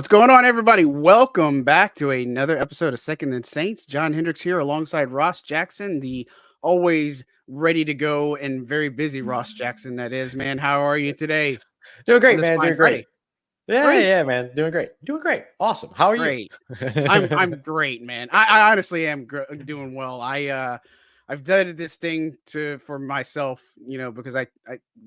What's going on, everybody? Welcome back to another episode of Second and Saints. John Hendricks here alongside Ross Jackson, the always ready to go and very busy Ross Jackson, that is, man. How are you today? Doing great, On this man. fine Doing great. Friday. Great. Yeah, man. Doing great. Doing great. Awesome. How are you? Great. I'm great, man. I honestly am doing well. I've done this thing for myself, because I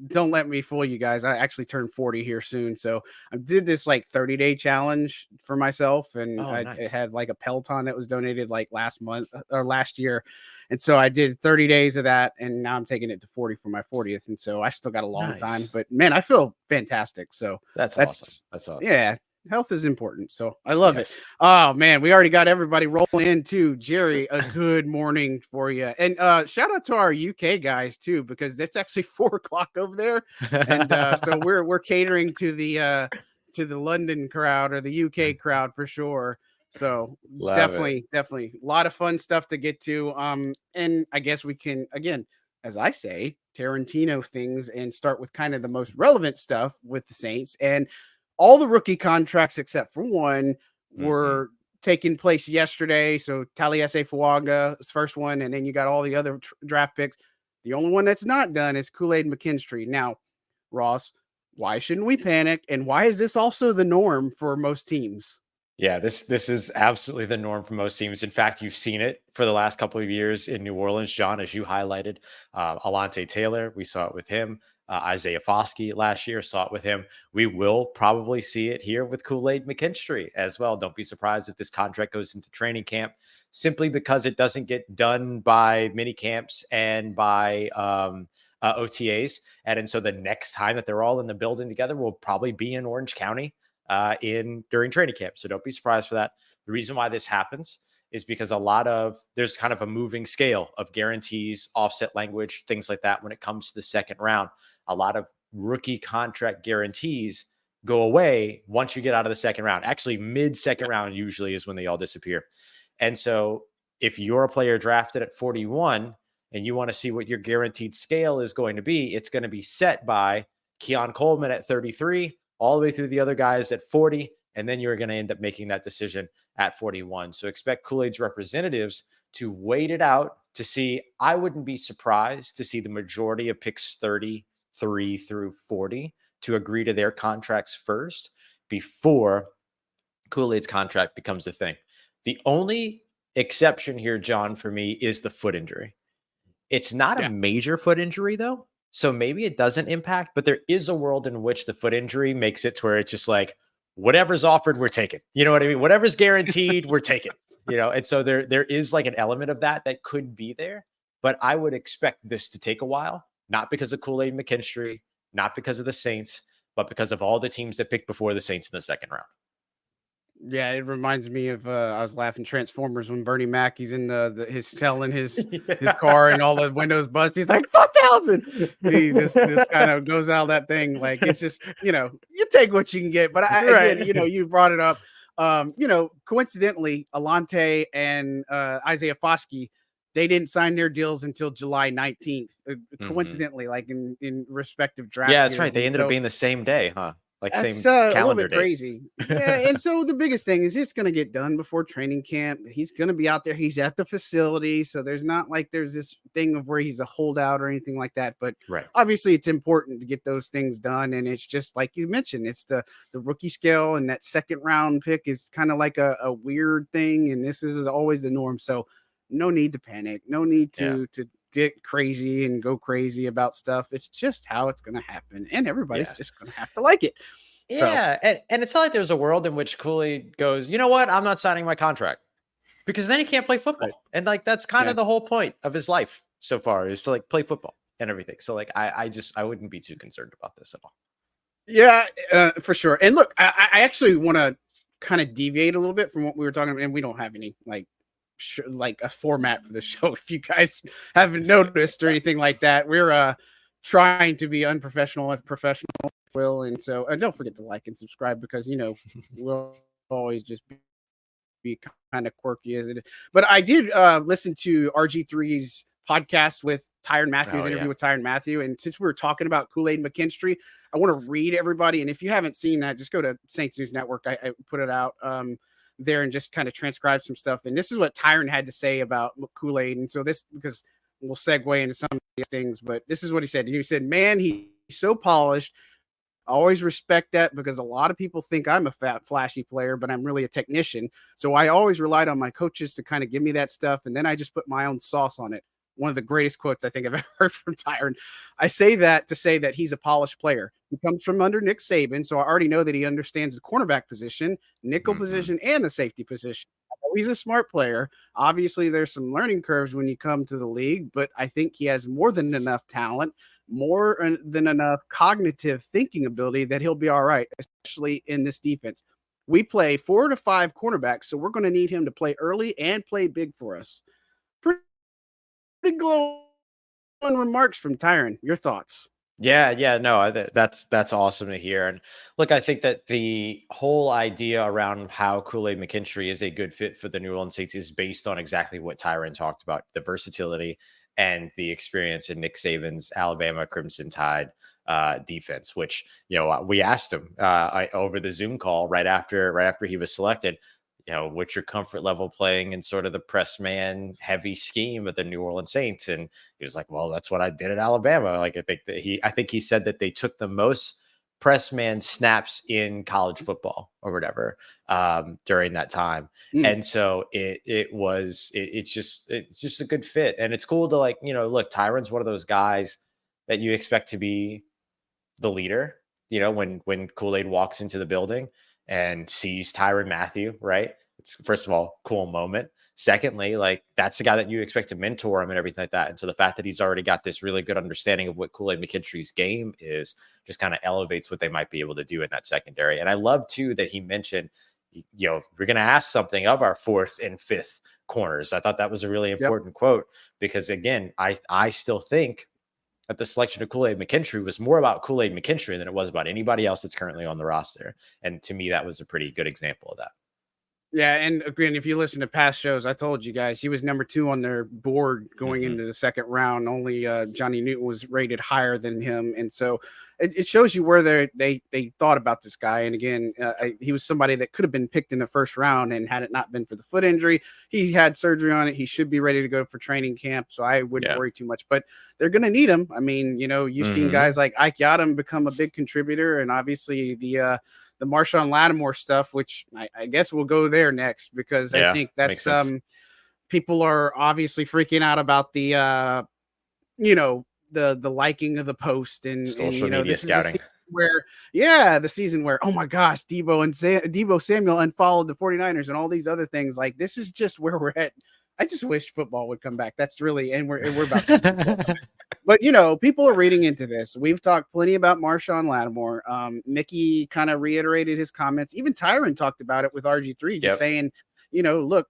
don't let me fool you guys. I actually turned 40 here soon, so I did this like 30-day challenge for myself, and Oh, I nice. had like a Peloton that was donated like last month or last year, and so I did 30 days of that, and now I'm taking it to 40 for my 40th, and so I still got a long time. Nice. But man, I feel fantastic. So That's awesome. that's That's awesome. yeah. Health is important, so I love it. Yes. Oh man, we already got everybody rolling in too. Jerry, a good morning for you, and shout out to our UK guys too, because it's actually 4 o'clock over there, and so we're catering to the London crowd or the UK crowd for sure. So Love it. definitely a lot of fun stuff to get to. And I guess we can again, as I say, Tarantino things and start with kind of the most relevant stuff with the Saints. And all the rookie contracts except for one were taking place yesterday. So Taliesin Fuaga's first one, and then you got all the other draft picks. The only one that's not done is Kool-Aid McKinstry. Now, Ross, why shouldn't we panic? And why is this also the norm for most teams? Yeah, this is absolutely the norm for most teams. In fact, you've seen it for the last couple of years in New Orleans, John, as you highlighted. Alontae Taylor, we saw it with him. Isaiah Foskey last year, saw it with him. We will probably see it here with Kool-Aid McKinstry as well. Don't be surprised if this contract goes into training camp, simply because it doesn't get done by mini camps and by OTAs. And so the next time that they're all in the building together will probably be in Orange County during training camp. So don't be surprised for that. The reason why this happens is because there's kind of a moving scale of guarantees, offset language, things like that when it comes to the second round. A lot of rookie contract guarantees go away once you get out of the second round. Actually, mid-second round usually is when they all disappear. And so if you're a player drafted at 41 and you want to see what your guaranteed scale is going to be, it's going to be set by Keon Coleman at 33, all the way through the other guys at 40, and then you're going to end up making that decision at 41. So expect Kool-Aid's representatives to wait it out to see. I wouldn't be surprised to see the majority of picks 33 through 40 to agree to their contracts first before Kool-Aid's contract becomes a thing. The only exception here, John, for me is the foot injury. It's not a major foot injury, though. So maybe it doesn't impact, but there is a world in which the foot injury makes it to where it's just like, whatever's offered, we're taking. You know what I mean? Whatever's guaranteed, we're taking. And so there is like an element of that could be there. But I would expect this to take a while, not because of Kool-Aid McKinstry, not because of the Saints, but because of all the teams that picked before the Saints in the second round. Yeah, it reminds me of I was laughing Transformers when Bernie Mac's in his cell in his car and all the windows bust. He's like 4,000. He just kind of goes out of that thing like it's just you take what you can get. But again, you brought it up. Coincidentally, Alontae and Isaiah Foskey, they didn't sign their deals until July 19th. Coincidentally, like in respective draft. Yeah, that's right. They ended up being the same day, huh? Like that's same calendar a little bit date. crazy. Yeah. And so the biggest thing is it's going to get done before training camp. He's going to be out there. He's at the facility. So there's not like there's this thing of where he's a holdout or anything like that. But obviously it's important to get those things done. And it's just like you mentioned, it's the rookie scale, and that second round pick is kind of like a weird thing. And this is always the norm. So no need to panic. No need to get crazy and go crazy about stuff. It's just how it's going to happen, and everybody's just going to have to like it. Yeah, and it's not like there's a world in which Kool-Aid goes, you know what, I'm not signing my contract, because then he can't play football, and like that's kind of the whole point of his life so far, is to like play football and everything. So like I wouldn't be too concerned about this at all. Yeah, for sure. And look, I actually want to kind of deviate a little bit from what we were talking about, and we don't have any like a format for the show. If you guys haven't noticed or anything like that, we're trying to be unprofessional and professional, and so don't forget to like and subscribe, because we'll always just be kind of quirky as it is. But I did listen to RG3's podcast with Tyrann Mathieu, Oh, interview yeah. with Tyrann Mathieu. And since we were talking about Kool-Aid McKinstry, I want to read everybody. And if you haven't seen that, just go to Saints News Network. I put it out there and just kind of transcribe some stuff. And this is what Tyrann had to say about Kool-Aid. And so this, because we'll segue into some of these things, but this is what he said. He said, man, he's so polished. I always respect that because a lot of people think I'm a fat, flashy player, but I'm really a technician. So I always relied on my coaches to kind of give me that stuff. And then I just put my own sauce on it. One of the greatest quotes I think I've ever heard from Tyrann. I say that to say that he's a polished player. He comes from under Nick Saban, so I already know that he understands the cornerback position, nickel position, and the safety position. He's a smart player. Obviously, there's some learning curves when you come to the league, but I think he has more than enough talent, more than enough cognitive thinking ability that he'll be all right, especially in this defense. We play 4 to 5 cornerbacks, so we're going to need him to play early and play big for us. Pretty glowing remarks from Tyrann. Your thoughts? Yeah, no, that's awesome to hear. And look, I think that the whole idea around how Kool-Aid McKinstry is a good fit for the New Orleans Saints is based on exactly what Tyrann talked about: the versatility and the experience in Nick Saban's Alabama Crimson Tide defense. Which, we asked him over the Zoom call right after he was selected, what's your comfort level playing in sort of the press man heavy scheme of the New Orleans Saints? And he was like, well, that's what I did at Alabama. Like, I think he said that they took the most press man snaps in college football or whatever during that time. And so it's just a good fit. And it's cool to look, Tyrann's one of those guys that you expect to be the leader, when Kool-Aid walks into the building and sees Tyrann Mathieu, right? It's, first of all, cool moment. Secondly, like, that's the guy that you expect to mentor him and everything like that. And so the fact that he's already got this really good understanding of what Kool-Aid McKinstry's game is just kind of elevates what they might be able to do in that secondary. And I love too that he mentioned, we're going to ask something of our 4th and 5th corners. I thought that was a really important quote, because again, I still think that the selection of Kool-Aid McKinstry was more about Kool-Aid McKinstry than it was about anybody else that's currently on the roster. And to me, that was a pretty good example of that. Yeah, and again, if you listen to past shows, I told you guys he was number 2 on their board going into the 2nd round. Only Johnny Newton was rated higher than him, and so it shows you where they thought about this guy. And again, he was somebody that could have been picked in the 1st round, and had it not been for the foot injury, he had surgery on it. He should be ready to go for training camp, so I wouldn't worry too much. But they're going to need him. I mean, you've seen guys like Ike Yadam become a big contributor, and obviously the Marshawn Lattimore stuff, which I guess we'll go there next, because I think that's people are obviously freaking out about the the liking of the post and social media scouting. The season where, oh my gosh, Debo Samuel unfollowed the 49ers and all these other things. Like, this is just where we're at. I just wish football would come back. That's really, and we're about to but people are reading into this. We've talked plenty about Marshawn Lattimore. Mickey kind of reiterated his comments. Even Tyrann talked about it with RG3, just saying, look,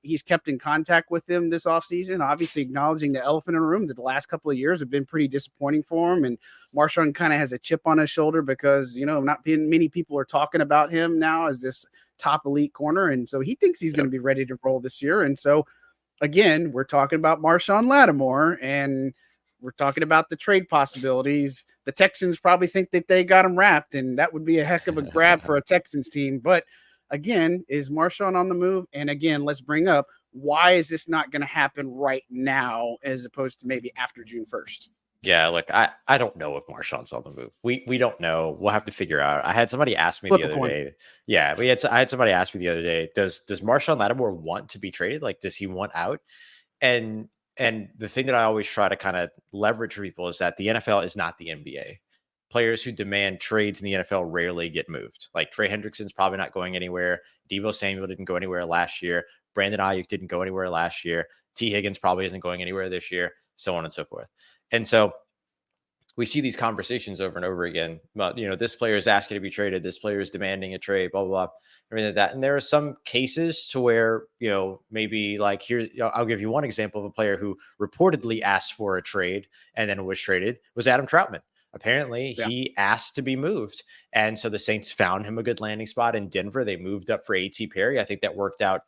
he's kept in contact with him this offseason, obviously acknowledging the elephant in the room that the last couple of years have been pretty disappointing for him. And Marshawn kind of has a chip on his shoulder because, not many people are talking about him now as this top elite corner. And so he thinks he's going to be ready to roll this year. And so, again, we're talking about Marshawn Lattimore, and we're talking about the trade possibilities. The Texans probably think that they got him wrapped, and that would be a heck of a grab for a Texans team. But again, is Marshawn on the move? And again, let's bring up, why is this not going to happen right now as opposed to maybe after June 1st? Yeah, look, I don't know if Marshawn's on the move. We don't know. We'll have to figure out. I had somebody ask me the other day. Yeah, I had somebody ask me the other day, does Marshawn Lattimore want to be traded? Like, does he want out? And the thing that I always try to kind of leverage for people is that the NFL is not the NBA. Players who demand trades in the NFL rarely get moved. Like, Trey Hendrickson's probably not going anywhere. Debo Samuel didn't go anywhere last year. Brandon Ayuk didn't go anywhere last year. T. Higgins probably isn't going anywhere this year, so on and so forth. And so we see these conversations over and over again about, this player is asking to be traded. This player is demanding a trade, blah, blah, blah, everything like that. And there are some cases to where, maybe like here, I'll give you one example of a player who reportedly asked for a trade and then was traded, was Adam Troutman. Apparently he asked to be moved. And so the Saints found him a good landing spot in Denver. They moved up for A.T. Perry. I think that worked out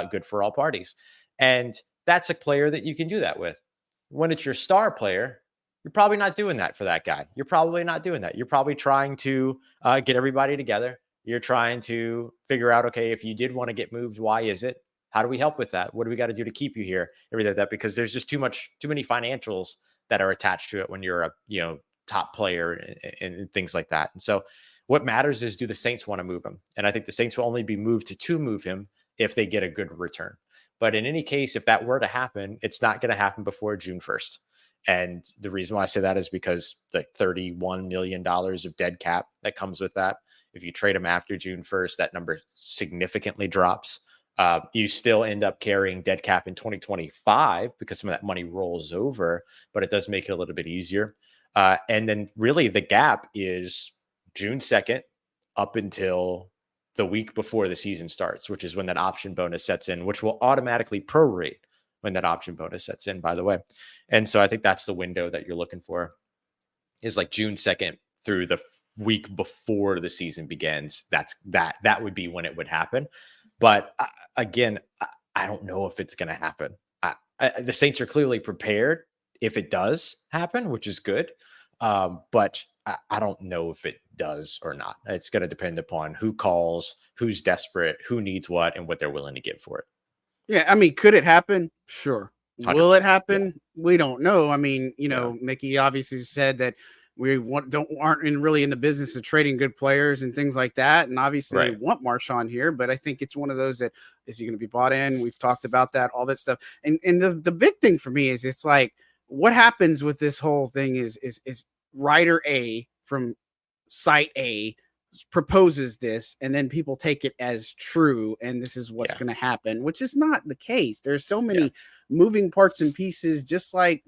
good for all parties. And that's a player that you can do that with. when it's your star player, you're probably not doing that for that guy. You're probably not doing that. You're probably trying to get everybody together. You're trying to figure out, okay, if you did want to get moved, why is it? How do we help with that? What do we got to do to keep you here? Everything like that, because there's just too many financials that are attached to it when you're a top player and things like that. And so what matters is, do the Saints want to move him? And I think the Saints will only be moved to move him if they get a good return. But in any case, if that were to happen, it's not going to happen before June 1st. And the reason why I say that is because the $31 million of dead cap that comes with that, if you trade him after June 1st, that number significantly drops. You still end up carrying dead cap in 2025 because some of that money rolls over, but it does make it a little bit easier. And then really the gap is June 2nd up until the week before the season starts, which is when that option bonus sets in, which will automatically prorate when that option bonus sets in, by the way. And so I think that's the window that you're looking for, is like June 2nd through the week before the season begins. That would be when it would happen. But again, I don't know if it's going to happen. The Saints are clearly prepared if it does happen, which is good. But I don't know if it does or not. It's going to depend upon who calls, who's desperate, who needs what, and what they're willing to give for it. Yeah, I mean, could it happen? Sure. 100%. Will it happen? Yeah. We don't know. I mean, Yeah. Mickey obviously said that we aren't really in the business of trading good players and things like that. And obviously they want Marshawn here, but I think it's one of those that, is he going to be bought in? We've talked about that, all that stuff. And the big thing for me is, it's like, what happens with this whole thing is writer A from site A proposes this, and then people take it as true, and this is what's going to happen, which is not the case. There's so many moving parts and pieces, just like,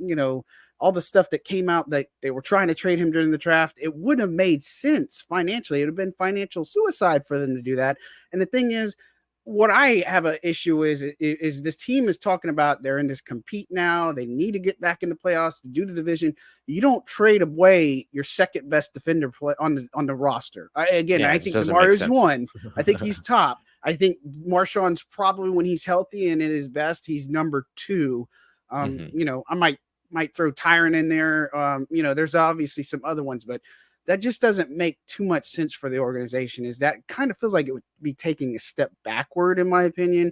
all the stuff that came out that they were trying to trade him during the draft. It would have made sense financially. It would have been financial suicide for them to do that. And the thing is, what I have an issue is this team is talking about they're in this compete now. They need to get back into playoffs to do the division. You don't trade away your second best defender on the roster. I think DeMario's one. I think he's top. I think Marshawn's probably, when he's healthy and at his best, he's number 2. I might throw Tyron in there. There's obviously some other ones, but that just doesn't make too much sense for the organization. Is that kind of feels like it would be taking a step backward, in my opinion.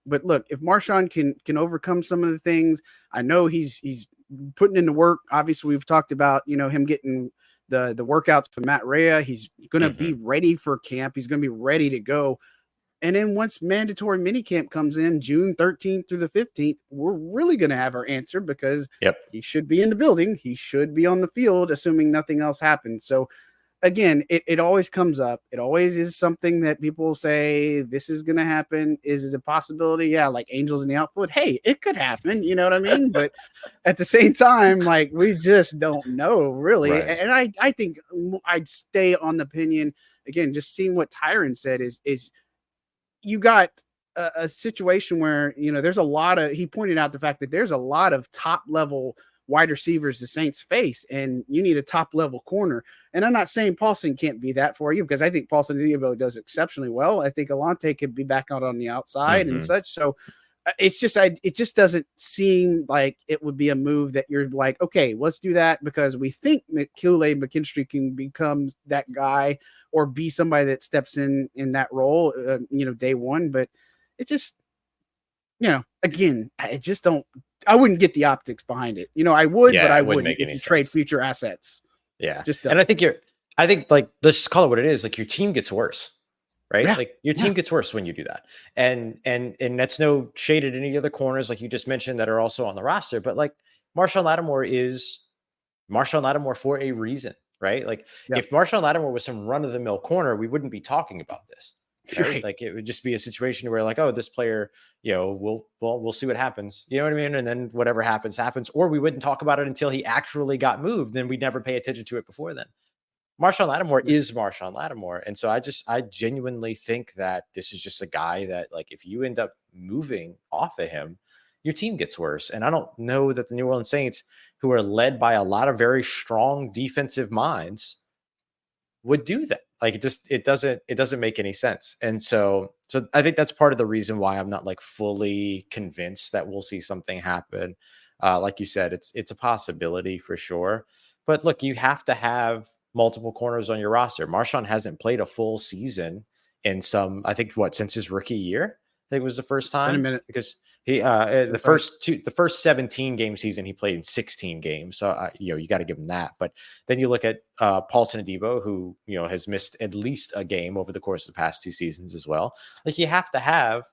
But look, if Marshawn can overcome some of the things, I know he's putting in the work. Obviously, we've talked about, him getting the workouts from Matt Rhea. He's going to be ready for camp. He's going to be ready to go. And then once mandatory minicamp comes in, June 13th through the 15th, we're really going to have our answer, because he should be in the building. He should be on the field, assuming nothing else happens. So, again, it always comes up. It always is something that people say, this is going to happen. Is it a possibility? Yeah, like angels in the outfield. Hey, it could happen. You know what I mean? But at the same time, like, we just don't know, really. Right. And I think I'd stay on the opinion, again, just seeing what Tyron said is you got a situation where, there's a lot of, he pointed out the fact that there's a lot of top level wide receivers the Saints face, and you need a top level corner. And I'm not saying Paulson can't be that for you, because I think Paulson Adebo does exceptionally well. I think Alante could be back out on the outside and such. So it just doesn't seem like it would be a move that you're like, okay, let's do that because we think Kool-Aid McKinstry can become that guy or be somebody that steps in that role, day one. But it just, again, I wouldn't get the optics behind it. I would, but I wouldn't if you trade future assets. Yeah. And I think like, let's just call it what it is. Like, your team gets worse. Right. Yeah. Like, your team gets worse when you do that. And that's no shade at any other corners, like you just mentioned, that are also on the roster. But like, Marshawn Lattimore is Marshawn Lattimore for a reason, right? Like, if Marshawn Lattimore was some run of the mill corner, we wouldn't be talking about this. Right? Like, it would just be a situation where, like, oh, this player, we'll see what happens. You know what I mean? And then whatever happens. Or we wouldn't talk about it until he actually got moved. Then we'd never pay attention to it before then. Marshawn Lattimore is Marshawn Lattimore. And so I genuinely think that this is just a guy that, like, if you end up moving off of him, your team gets worse. And I don't know that the New Orleans Saints, who are led by a lot of very strong defensive minds, would do that. Like, it doesn't make any sense. And so I think that's part of the reason why I'm not, like, fully convinced that we'll see something happen. Like you said, it's a possibility for sure. But look, you have to have multiple corners on your roster. Marshawn hasn't played a full season in I think since his rookie year. I think it was the first time. Been a minute. Because he the first 17 game season he played in 16 games. So you got to give him that. But then you look at Paul Senadivo, who has missed at least a game over the course of the past 2 seasons as well. Like, you have to have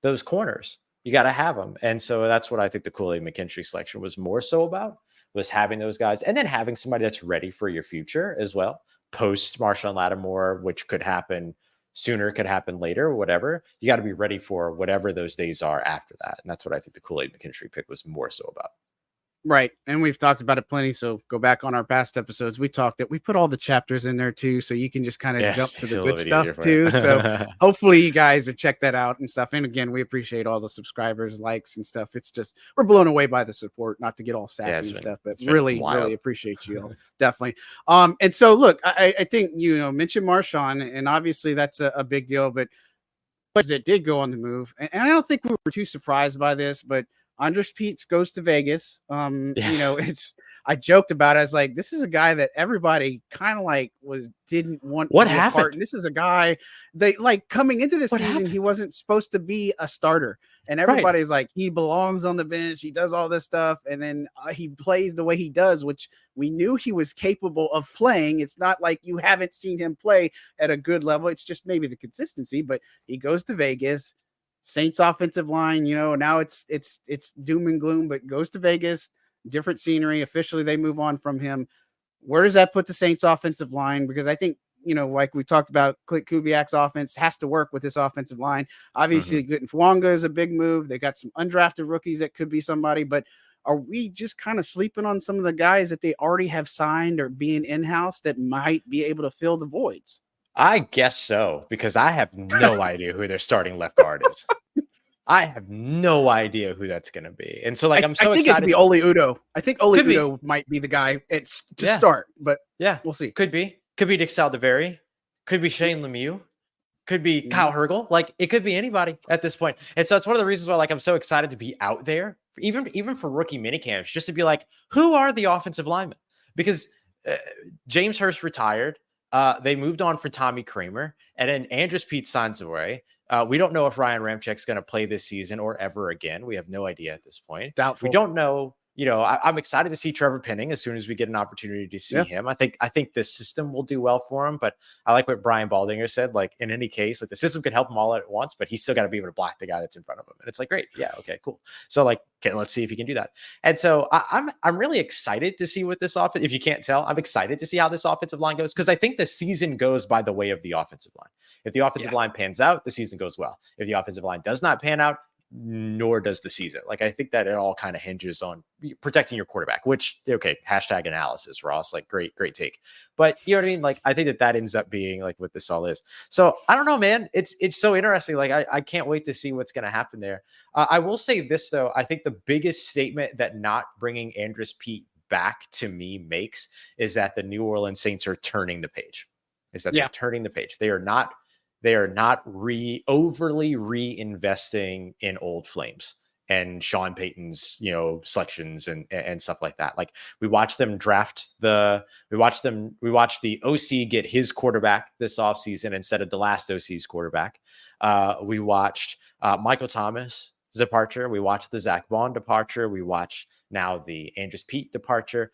those corners. You got to have them. And so that's what I think the Kool-Aid McKinstry selection was more so about, was having those guys, and then having somebody that's ready for your future as well. Post Marshawn Lattimore, which could happen sooner, could happen later, whatever. You got to be ready for whatever those days are after that. And that's what I think the Kool-Aid McKinstry pick was more so about. Right. And we've talked about it plenty. So go back on our past episodes. We talked that we put all the chapters in there too. So you can just kind of jump to the good stuff too. So hopefully you guys will check that out and stuff. And again, we appreciate all the subscribers, likes and stuff. It's just, we're blown away by the support, not to get all sappy and stuff, but really appreciate you. Definitely. And so look, I think, mention Marshawn, and obviously that's a big deal, but it did go on the move. And I don't think we were too surprised by this, but Andres Peets goes to Vegas. Yes. I joked about it. I was like, this is a guy that everybody kind of didn't want. What happened? And this is a guy that coming into the season, he wasn't supposed to be a starter. And everybody's like, he belongs on the bench. He does all this stuff. And then he plays the way he does, which we knew he was capable of playing. It's not like you haven't seen him play at a good level. It's just maybe the consistency, but he goes to Vegas. Saints offensive line, now it's doom and gloom, but goes to Vegas, different scenery. Officially, they move on from him. Where does that put the Saints offensive line? Because I think, like we talked about, Clint Kubiak's offense has to work with this offensive line. Obviously, getting Fuanga is a big move. They got some undrafted rookies that could be somebody, but are we just kind of sleeping on some of the guys that they already have signed or being in-house that might be able to fill the voids? I guess so, because I have no idea who their starting left guard is. I have no idea who that's going to be. And so, I'm so I think excited. It could be Oli Udoh. I think Oli Udoh might be the guy to start, but we'll see. Could be Nick Saldiveri. Could be Shane Lemieux. Could be Kyle Hergel. It could be anybody at this point. And so it's one of the reasons why I'm so excited to be out there, even for rookie minicamps, just to be like, who are the offensive linemen? Because James Hurst retired. They moved on for Tommy Kramer, and then Andres Peets signs away. We don't know if Ryan Ramczyk's going to play this season or ever again. We have no idea at this point. Doubtful. We don't know. I'm excited to see Trevor Penning as soon as we get an opportunity to see him. I think this system will do well for him, but I like what Brian Baldinger said. In any case, the system could help him all at once, but he's still got to be able to block the guy that's in front of him. And it's great. Yeah. Okay, cool. So okay, let's see if he can do that. And so I'm really excited to see what this offense, if you can't tell, I'm excited to see how this offensive line goes, because I think the season goes by the way of the offensive line. If the offensive line pans out, the season goes well. If the offensive line does not pan out, nor does the season. I think that it all kind of hinges on protecting your quarterback, which, okay, hashtag analysis, Ross, great take. But you know what I mean? I think that ends up being what this all is. So I don't know, man. It's so interesting. I can't wait to see what's going to happen there. I will say this, though. I think the biggest statement that not bringing Andres Peet back to me makes is that the New Orleans Saints are turning the page. They're turning the page. They are not overly reinvesting in old flames and Sean Payton's, selections and stuff like that. We watched them we watched the OC get his quarterback this offseason instead of the last OC's quarterback. We watched Michael Thomas' departure. We watched the Zach Vaughn departure. We watched now the Andres Peet departure.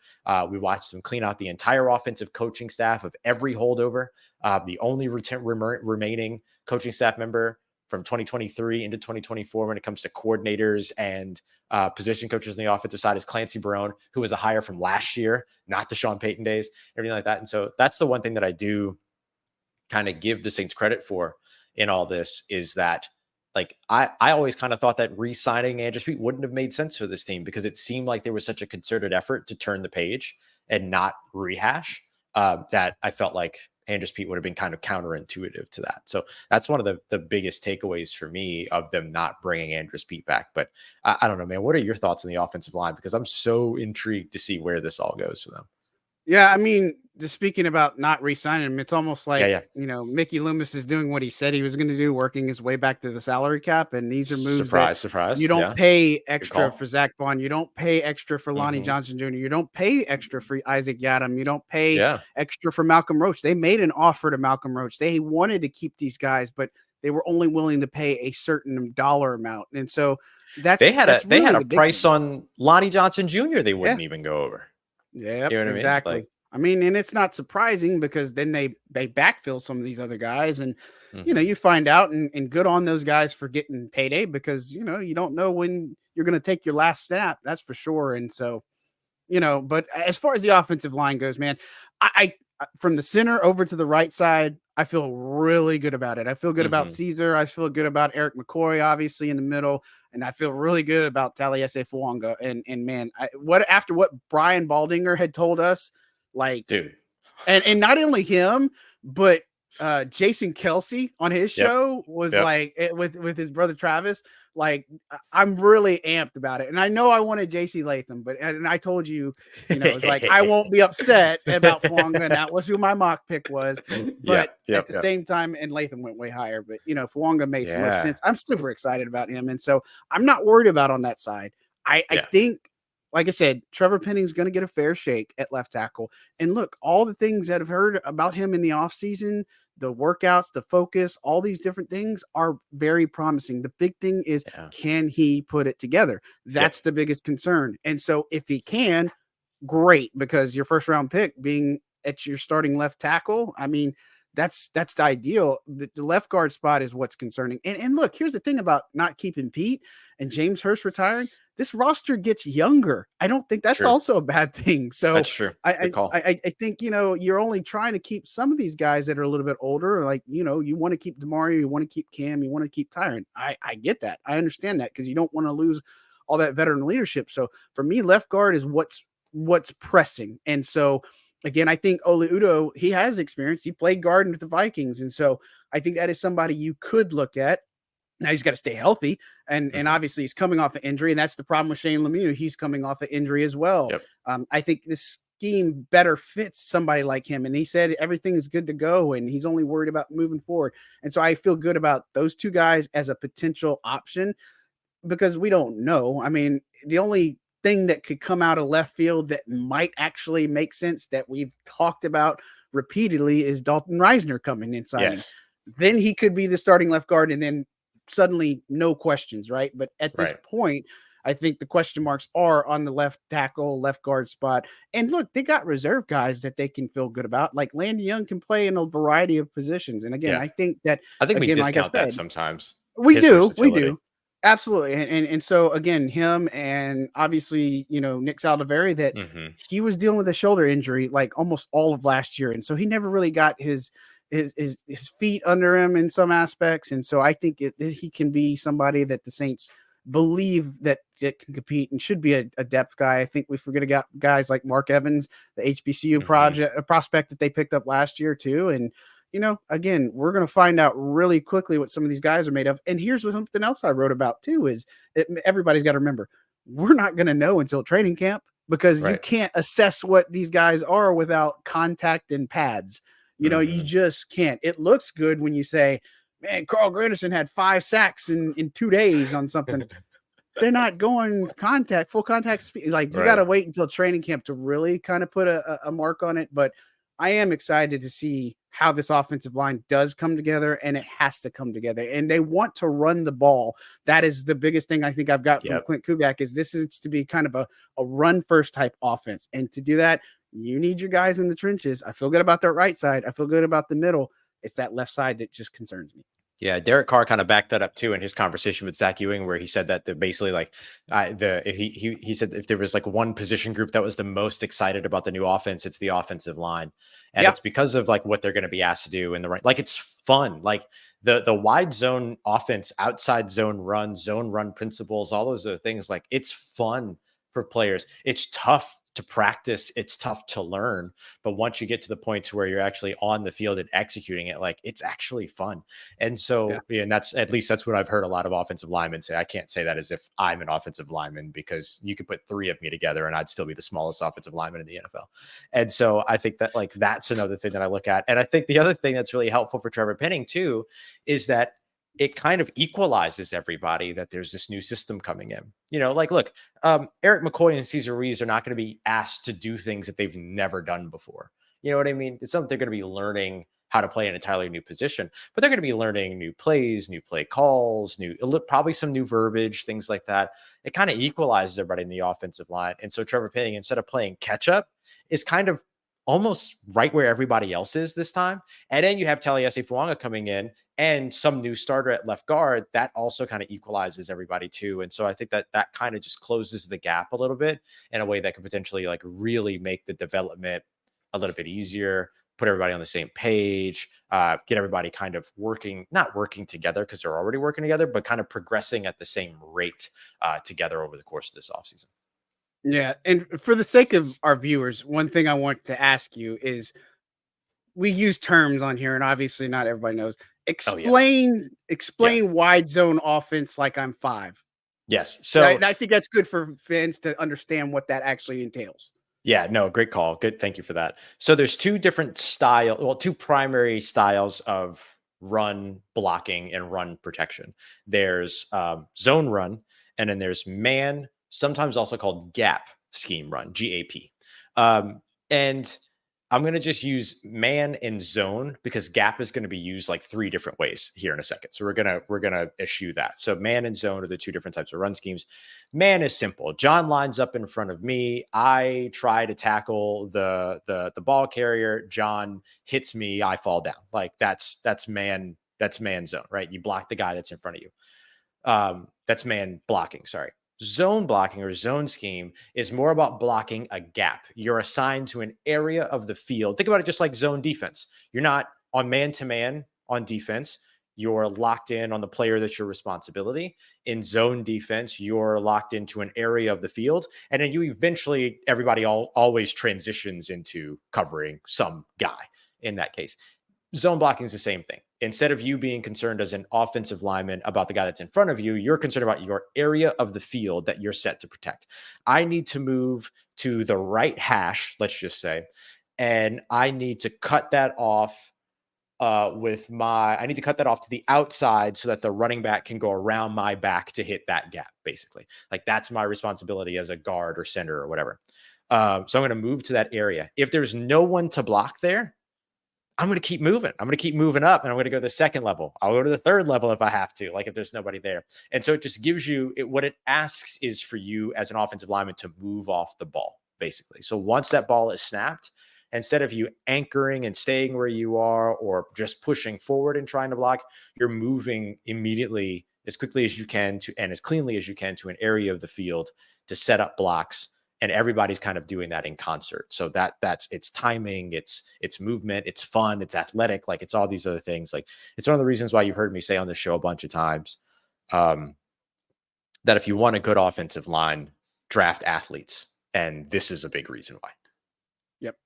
We watched them clean out the entire offensive coaching staff of every holdover. The only remaining coaching staff member from 2023 into 2024 when it comes to coordinators and position coaches on the offensive side is Clancy Barone, who was a hire from last year, not the Sean Payton days, everything like that. And so that's the one thing that I do kind of give the Saints credit for in all this, is that I always kind of thought that re-signing Andres Peet wouldn't have made sense for this team, because it seemed like there was such a concerted effort to turn the page and not rehash, that I felt like Andres Peet would have been kind of counterintuitive to that. So that's one of the biggest takeaways for me of them not bringing Andres Peet back. But I don't know, man. What are your thoughts on the offensive line? Because I'm so intrigued to see where this all goes for them. Yeah, I mean, just speaking about not re-signing him, it's almost like, Yeah. Mickey Loomis is doing what he said he was going to do, working his way back to the salary cap. And these are moves that Surprise. you don't Yeah. pay extra for Zach Bond. You don't pay extra for Lonnie Johnson Jr. You don't pay extra for Isaac Yiadom. You don't pay extra for Malcolm Roach. They made an offer to Malcolm Roach. They wanted to keep these guys, but they were only willing to pay a certain dollar amount. And so they had really a price on Lonnie Johnson Jr. they wouldn't even go over. Yeah, you know what exactly. I mean? I mean, and it's not surprising because then they backfill some of these other guys, and you find out, and good on those guys for getting payday, because you don't know when you're going to take your last snap. That's for sure. And so, but as far as the offensive line goes, man, I from the center over to the right side, I feel really good about it. I feel good about Caesar. I feel good about Eric McCoy, obviously in the middle, and I feel really good about Taliesin Fuanga. And man, after what Brian Baldinger had told us, like, dude, and not only him, but Jason Kelsey on his show was like with his brother Travis. Like, I'm really amped about it, and I know I wanted JC Latham, and I told you, it's like I won't be upset about Fuanga, and that was who my mock pick was. But at the same time, and Latham went way higher, but Fuanga made so much sense. I'm super excited about him, and so I'm not worried about on that side. I think, like I said, Trevor Penning's going to get a fair shake at left tackle. And look, all the things that I've heard about him in the offseason, the workouts, the focus, all these different things are very promising. The big thing is, can he put it together? That's the biggest concern. And so if he can, great, because your first round pick being at your starting left tackle, I mean, that's the ideal. The left guard spot is what's concerning. And look, here's the thing about not keeping Pete and James Hurst retiring. This roster gets younger. I don't think that's also a bad thing. So that's true. I think, you're only trying to keep some of these guys that are a little bit older. Like, you want to keep DeMario, you want to keep Cam, you want to keep Tyron. I get that. I understand that, because you don't want to lose all that veteran leadership. So for me, left guard is what's pressing. And so, again, I think Ole Udo, he has experience. He played guard with the Vikings. And so I think that is somebody you could look at. Now he's got to stay healthy. And obviously he's coming off an injury. And that's the problem with Shane Lemieux. He's coming off an injury as well. I think this scheme better fits somebody like him. And he said everything is good to go, and he's only worried about moving forward. And so I feel good about those two guys as a potential option, because we don't know. I mean, the only thing that could come out of left field that might actually make sense that we've talked about repeatedly is Dalton Reisner coming inside. Then he could be the starting left guard, and then suddenly no questions, right? But at this point, I think the question marks are on the left tackle, left guard spot. And look, they got reserve guys that they can feel good about. Like Landon Young can play in a variety of positions. And again, I think we discount that sometimes. We do. Absolutely. And so again, him, and obviously, Nick Saldivari, that he was dealing with a shoulder injury like almost all of last year. And so he never really got his feet under him in some aspects. And so I think he can be somebody that the Saints believe that can compete and should be a depth guy. I think we forget about guys like Mark Evans, the HBCU prospect that they picked up last year too. And, again, we're going to find out really quickly what some of these guys are made of. And here's something else I wrote about too, is everybody's got to remember, we're not going to know until training camp, because you can't assess what these guys are without contact and pads. You just can't. It looks good when you say, man, Carl Granderson had 5 sacks in 2 days on something. They're not going full contact speed. Like, you got to wait until training camp to really kind of put a mark on it. But I am excited to see how this offensive line does come together, and it has to come together. And they want to run the ball. That is the biggest thing I think I've got from Clint Kubiak, is this is to be kind of a run first type offense. And to do that, you need your guys in the trenches. I feel good about that right side. I feel good about the middle. It's that left side that just concerns me. Yeah, Derek Carr kind of backed that up too in his conversation with Zach Ewing, where he said that basically like he said if there was like one position group that was the most excited about the new offense, it's the offensive line, and it's because of like what they're going to be asked to do in the right. Like, it's fun, like the wide zone offense, outside zone run principles, all those other things. Like, it's fun for players. It's tough to practice, it's tough to learn. But once you get to the point to where you're actually on the field and executing it, like, it's actually fun. And so, and that's, at least that's what I've heard a lot of offensive linemen say. I can't say that as if I'm an offensive lineman, because you could put 3 of me together and I'd still be the smallest offensive lineman in the NFL. And so I think that, like, that's another thing that I look at. And I think the other thing that's really helpful for Trevor Penning too, is that it kind of equalizes everybody that there's this new system coming in. Like, look, Eric McCoy and Cesar Ruiz are not going to be asked to do things that they've never done before. You know what I mean? It's something they're going to be learning how to play an entirely new position, but they're going to be learning new plays, new play calls, probably some new verbiage, things like that. It kind of equalizes everybody in the offensive line. And so Trevor Penning, instead of playing catch up, is kind of almost right where everybody else is this time. And then you have Taliesin Fuanga coming in and some new starter at left guard. That also kind of equalizes everybody too. And so I think that that kind of just closes the gap a little bit in a way that could potentially, like, really make the development a little bit easier, put everybody on the same page, get everybody kind of not working together because they're already working together, but kind of progressing at the same rate together over the course of this offseason. Yeah. And for the sake of our viewers, one thing I want to ask you is, we use terms on here and obviously not everybody knows. Explain wide zone offense like I'm 5. Yes. So right? And I think that's good for fans to understand what that actually entails. Yeah, no, great call. Good. Thank you for that. So there's two primary styles of run blocking and run protection. There's zone run, and then there's man, sometimes also called gap scheme run, GAP. And I'm going to just use man and zone because gap is going to be used like 3 different ways here in a second. So we're going to eschew that. So man and zone are the 2 different types of run schemes. Man is simple. John lines up in front of me. I try to tackle the ball carrier. John hits me. I fall down. Like that's man zone, right? You block the guy that's in front of you. That's man blocking. Sorry. Zone blocking or zone scheme is more about blocking a gap. You're assigned to an area of the field. Think about it just like zone defense. You're not on man-to-man on defense. You're locked in on the player that's your responsibility. In zone defense, you're locked into an area of the field. And then you eventually, everybody always transitions into covering some guy in that case. Zone blocking is the same thing. Instead of you being concerned as an offensive lineman about the guy that's in front of you, you're concerned about your area of the field that you're set to protect. I need to move to the right hash, let's just say, and I need to cut that off I need to cut that off to the outside so that the running back can go around my back to hit that gap, basically. Like, that's my responsibility as a guard or center or whatever. So I'm going to move to that area. If there's no one to block there, I'm going to keep moving. I'm going to keep moving up, and I'm going to go to the second level. I'll go to the third level if I have to, like if there's nobody there. And so it just gives you what it asks is for you as an offensive lineman to move off the ball, basically. So once that ball is snapped, instead of you anchoring and staying where you are or just pushing forward and trying to block, you're moving immediately as quickly as you can to and as cleanly as you can to an area of the field to set up blocks. And everybody's kind of doing that in concert. So that's it's timing, it's movement, it's fun, it's athletic, like it's all these other things. Like, it's one of the reasons why you've heard me say on this show a bunch of times that if you want a good offensive line, draft athletes. And this is a big reason why. Yep.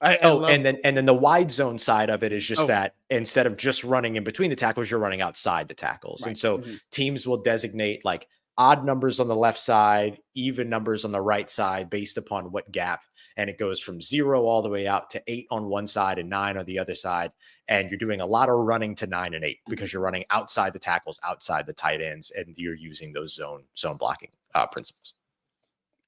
And then the wide zone side of it is just that instead of just running in between the tackles, you're running outside the tackles. Right. And so teams will designate like odd numbers on the left side, even numbers on the right side based upon what gap. And it goes from 0 all the way out to 8 on one side and 9 on the other side. And you're doing a lot of running to 9 and 8 because you're running outside the tackles, outside the tight ends, and you're using those zone blocking principles.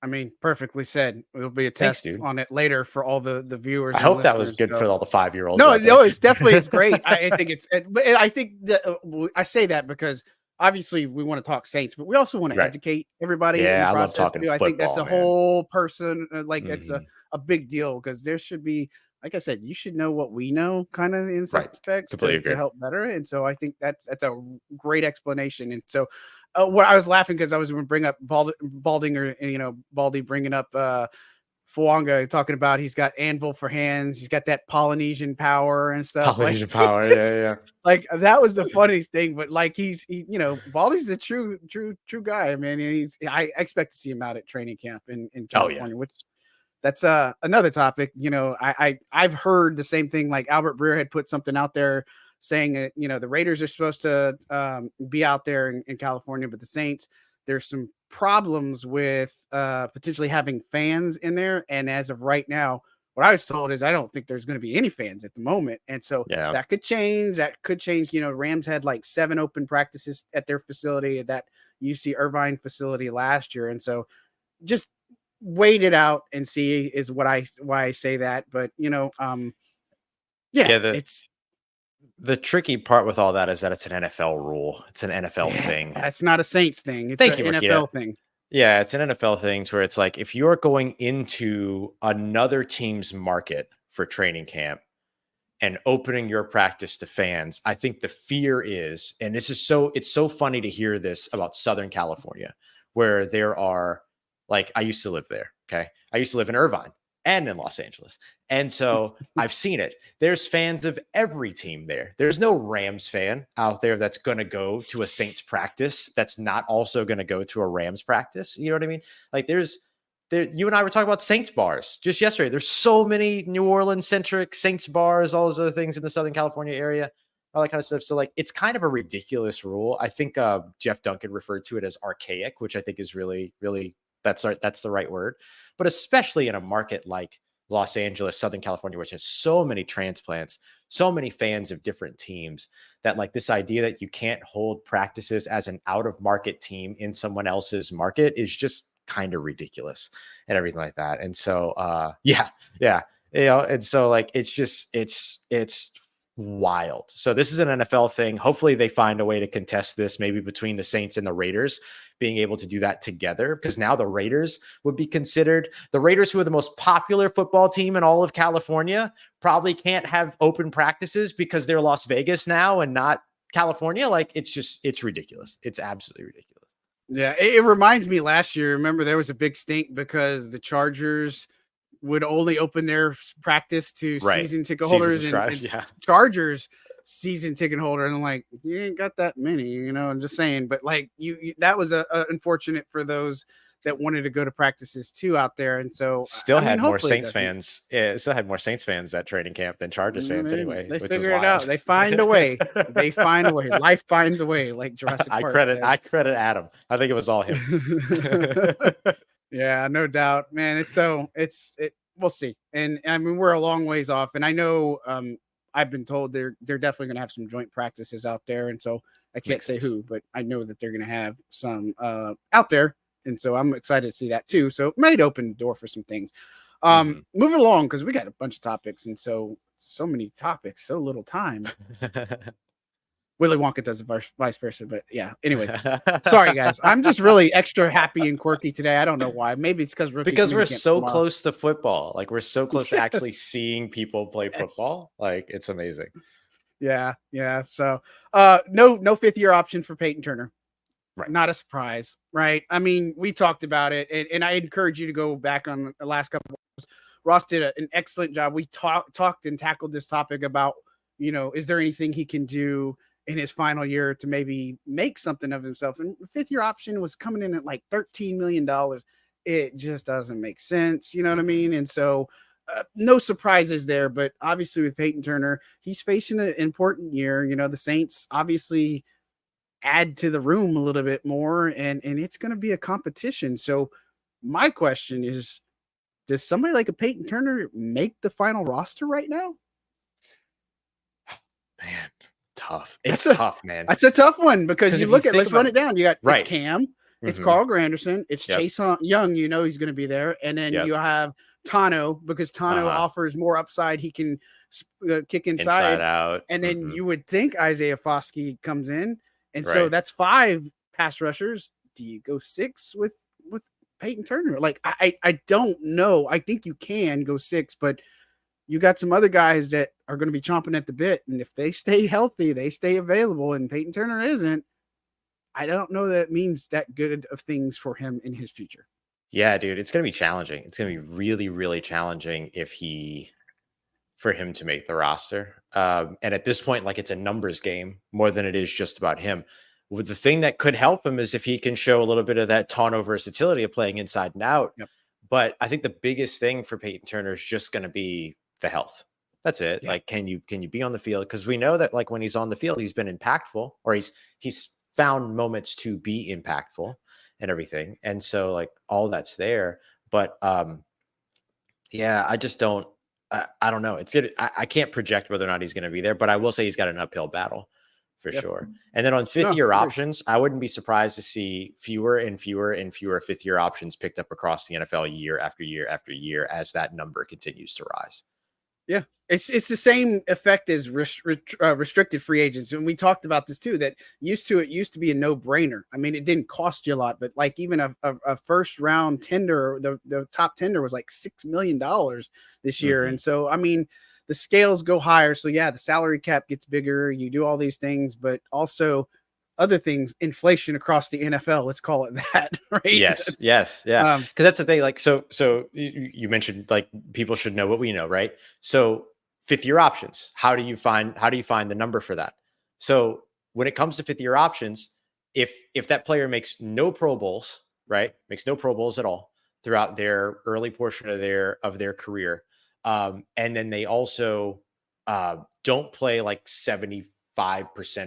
I mean, perfectly said. It'll be a test on it later for all the viewers. I hope that was good for all the 5-year-olds. No, it's great. I think I think that I say that because obviously we want to talk Saints, but we also want to educate everybody. Yeah, I love talking football. I think that's a whole person. It's a big deal because there should be, like I said, you should know what we know, kind of in some aspects to help better. And so I think that's a great explanation. And so what I was laughing because I was going to bring up Baldy bringing up Fuanga, talking about he's got anvil for hands, he's got that Polynesian power and stuff. Polynesian power, yeah. Like, that was the funniest thing. But like he Baldy's a true guy. I mean, I expect to see him out at training camp in California, which that's another topic. You know, I've heard the same thing. Like Albert Breer had put something out there saying that, you know, the Raiders are supposed to be out there in California, but the Saints, there's some problems with potentially having fans in there. And as of right now, what I was told is I don't think there's going to be any fans at the moment. And so that could change. That could change. You know, Rams had like 7 open practices at their facility, at that UC Irvine facility last year. And so just wait it out and see is why I say that. But, you know, it's the tricky part with all that is that it's an NFL rule. It's an NFL thing. It's not a Saints thing. It's an NFL thing. Yeah, it's an NFL thing where it's like, if you're going into another team's market for training camp and opening your practice to fans, I think the fear is, and it's so funny to hear this about Southern California, where there are, like, I used to live there. Okay. I used to live in Irvine and in Los Angeles. And so I've seen it. There's fans of every team there. There's no Rams fan out there that's going to go to a Saints practice that's not also going to go to a Rams practice. You know what I mean? Like you and I were talking about Saints bars just yesterday. There's so many New Orleans centric Saints bars, all those other things in the Southern California area, all that kind of stuff. So like, it's kind of a ridiculous rule. I think Jeff Duncan referred to it as archaic, which I think is really, really, that's the right word. But especially in a market like Los Angeles, Southern California, which has so many transplants, so many fans of different teams, that like this idea that you can't hold practices as an out of market team in someone else's market is just kind of ridiculous and everything like that. And so, you know, and so like, it's wild. So this is an NFL thing. Hopefully they find a way to contest this, maybe between the Saints and the Raiders, being able to do that together, because now the Raiders would be considered, the Raiders, who are the most popular football team in all of California, probably can't have open practices because they're Las Vegas now and not California. Like, it's ridiculous. It's absolutely ridiculous. Yeah. It reminds me last year, remember there was a big stink because the Chargers would only open their practice to season ticket holders, and Chargers season ticket holder. And I'm like, you ain't got that many, you know, I'm just saying, but like you that was unfortunate for those that wanted to go to practices too out there. And so still had more Saints fans. Yeah, still had more Saints fans at training camp than Chargers fans anyway. They figure it out. They find a way. They find a way. Life finds a way, like Jurassic Park. I credit Adam. I think it was all him. Yeah, no doubt, man. We'll see. And I mean, we're a long ways off. And I know I've been told they're definitely going to have some joint practices out there. And so I can't say who, but I know that they're going to have some out there. And so I'm excited to see that too. So it might open the door for some things. Moving along, because we got a bunch of topics. And so many topics, so little time. Willy Wonka does it vice versa, but yeah. Anyways, sorry guys, I'm just really extra happy and quirky today. I don't know why. Maybe it's because we're so close to football. Like, we're so close to actually seeing people play football. Like, it's amazing. Yeah. So, no 5th-year option for Peyton Turner. Right. Not a surprise, right? I mean, we talked about it, and I encourage you to go back on the last couple of weeks. Ross did an excellent job. We talked and tackled this topic about, you know, is there anything he can do in his final year to maybe make something of himself? And 5th-year option was coming in at like $13 million. It just doesn't make sense. You know what I mean? And so no surprises there, but obviously with Peyton Turner, he's facing an important year. You know, the Saints obviously add to the room a little bit more, and it's going to be a competition. So my question is, does somebody like a Peyton Turner make the final roster right now? Man, tough. It's tough, man. That's a tough one, because you look at, let's run it down. You got it's Cam, it's Carl Granderson, it's Chase Young. You know he's going to be there, and then you have Tano, because Tano offers more upside. He can kick inside out, and then you would think Isaiah Foskey comes in, and so that's 5 pass rushers. Do you go 6 with Peyton Turner? Like, I don't know. I think you can go 6, but you got some other guys that are going to be chomping at the bit. And if they stay healthy, they stay available, and Peyton Turner isn't, I don't know that means that good of things for him in his future. Yeah, dude, it's going to be challenging. It's going to be really, really challenging for him to make the roster. And at this point, like, it's a numbers game more than it is just about him. Well, the thing that could help him is if he can show a little bit of that Tano versatility of playing inside and out. Yep. But I think the biggest thing for Peyton Turner is just going to be the health. That's it. Yeah. Like, can you be on the field? Because we know that like when he's on the field, he's been impactful, or he's found moments to be impactful and everything. And so like all that's there. But yeah, I just don't. I don't know. It's good. I can't project whether or not he's going to be there, but I will say he's got an uphill battle for sure. And then on fifth-year options, I wouldn't be surprised to see fewer and fewer and fewer fifth-year options picked up across the NFL year after year after year as that number continues to rise. Yeah, it's the same effect as restricted free agents. And we talked about this too, that used to be a no-brainer. I mean, it didn't cost you a lot, but like even a first round tender, the top tender was like $6 million this year. And so, I mean, the scales go higher. So yeah, the salary cap gets bigger. You do all these things, but also other things, inflation across the NFL, let's call it that, right? Yes. Yeah. Because that's the thing. Like, so you mentioned like people should know what we know, right? So fifth-year options, how do you find the number for that? So when it comes to fifth-year options, if that player makes no Pro Bowls, right? Makes no Pro Bowls at all throughout their early portion of their career. And then they also don't play like 75%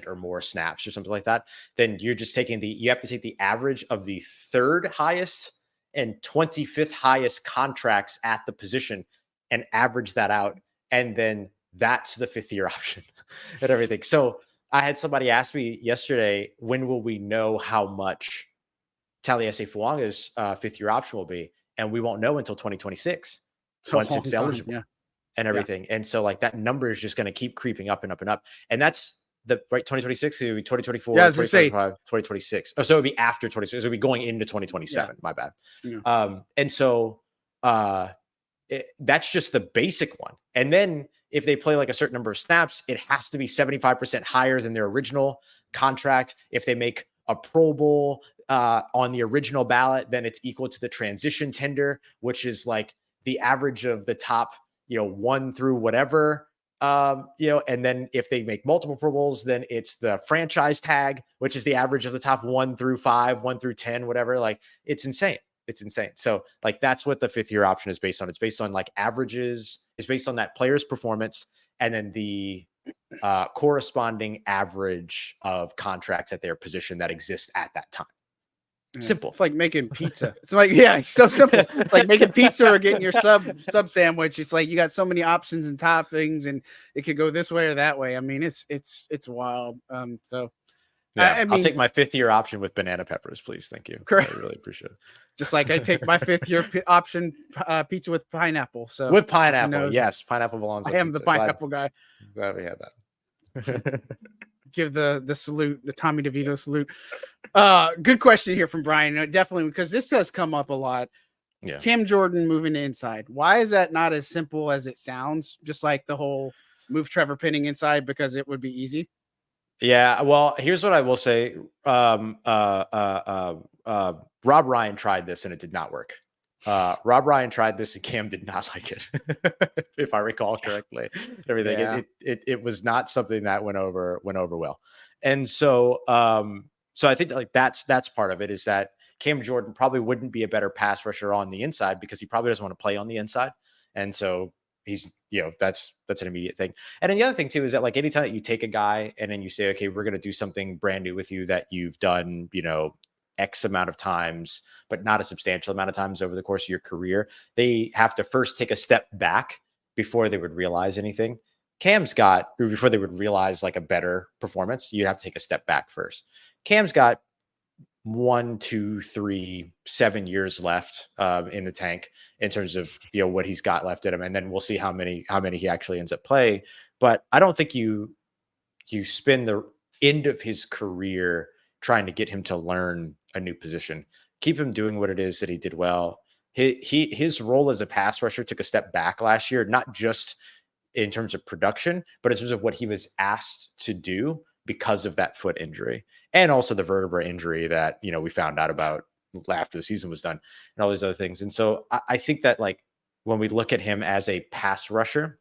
or more snaps or something like that, then you're just taking you have to take the average of the third highest and 25th highest contracts at the position and average that out. And then that's the fifth-year option and everything. So I had somebody ask me yesterday, when will we know how much Taliesin Fuanga's fifth-year option will be? And we won't know until 2026 once it's eligible. And everything. And so like that number is just going to keep creeping up and up and up. And that's the right 2026, it would be 2024, 2025, 2026. Oh, so it would be after 2026. So it would be going into 2027. My bad. And so that's just the basic one. And then if they play like a certain number of snaps, it has to be 75% higher than their original contract. If they make a Pro Bowl on the original ballot, then it's equal to the transition tender, which is like the average of the top, 1 through whatever, and then if they make multiple Pro Bowls, then it's the franchise tag, which is the average of the top 1 through 5, 1 through 10, whatever. Like it's insane. It's insane. So like, that's what the fifth-year option is based on. It's based on like averages. It's based on that player's performance. And then the corresponding average of contracts at their position that exist at that time. Simple. It's like making pizza. It's like, it's so simple. It's like making pizza or getting your sub sandwich. It's like you got so many options and toppings, and it could go this way or that way. I mean, it's wild. So I mean, I'll take my fifth-year option with banana peppers, please. Thank you. Correct. I really appreciate it. Just like I take my fifth-year option pizza with pineapple. So with pineapple, yes, pineapple belongs. I am the pineapple guy. Glad we had that. Give the salute, the Tommy DeVito salute. Good question here from Brian. Definitely, because this does come up a lot. Yeah. Cam Jordan moving to inside. Why is that not as simple as it sounds? Just like the whole move Trevor Penning inside because it would be easy. Yeah. Well, here's what I will say. Rob Ryan tried this and it did not work. Rob Ryan tried this and Cam did not like it, if I recall correctly. Everything. Yeah. It was not something that went over well. And so I think like that's part of it, is that Cam Jordan probably wouldn't be a better pass rusher on the inside because he probably doesn't want to play on the inside. And so he's, that's an immediate thing. And then the other thing too is that like anytime that you take a guy and then you say, okay, we're going to do something brand new with you that you've done, X amount of times, but not a substantial amount of times over the course of your career, they have to first take a step back before they would realize anything. Before they would realize like a better performance, you have to take a step back first. Cam's got 1, 2, 3, 7 years left in the tank in terms of what he's got left in him, and then we'll see how many he actually ends up playing. But I don't think you spend the end of his career trying to get him to learn a new position. Keep him doing what it is that he did well. His role as a pass rusher took a step back last year, not just in terms of production, but in terms of what he was asked to do because of that foot injury and also the vertebra injury that, we found out about after the season was done and all these other things. And so I think that like when we look at him as a pass rusher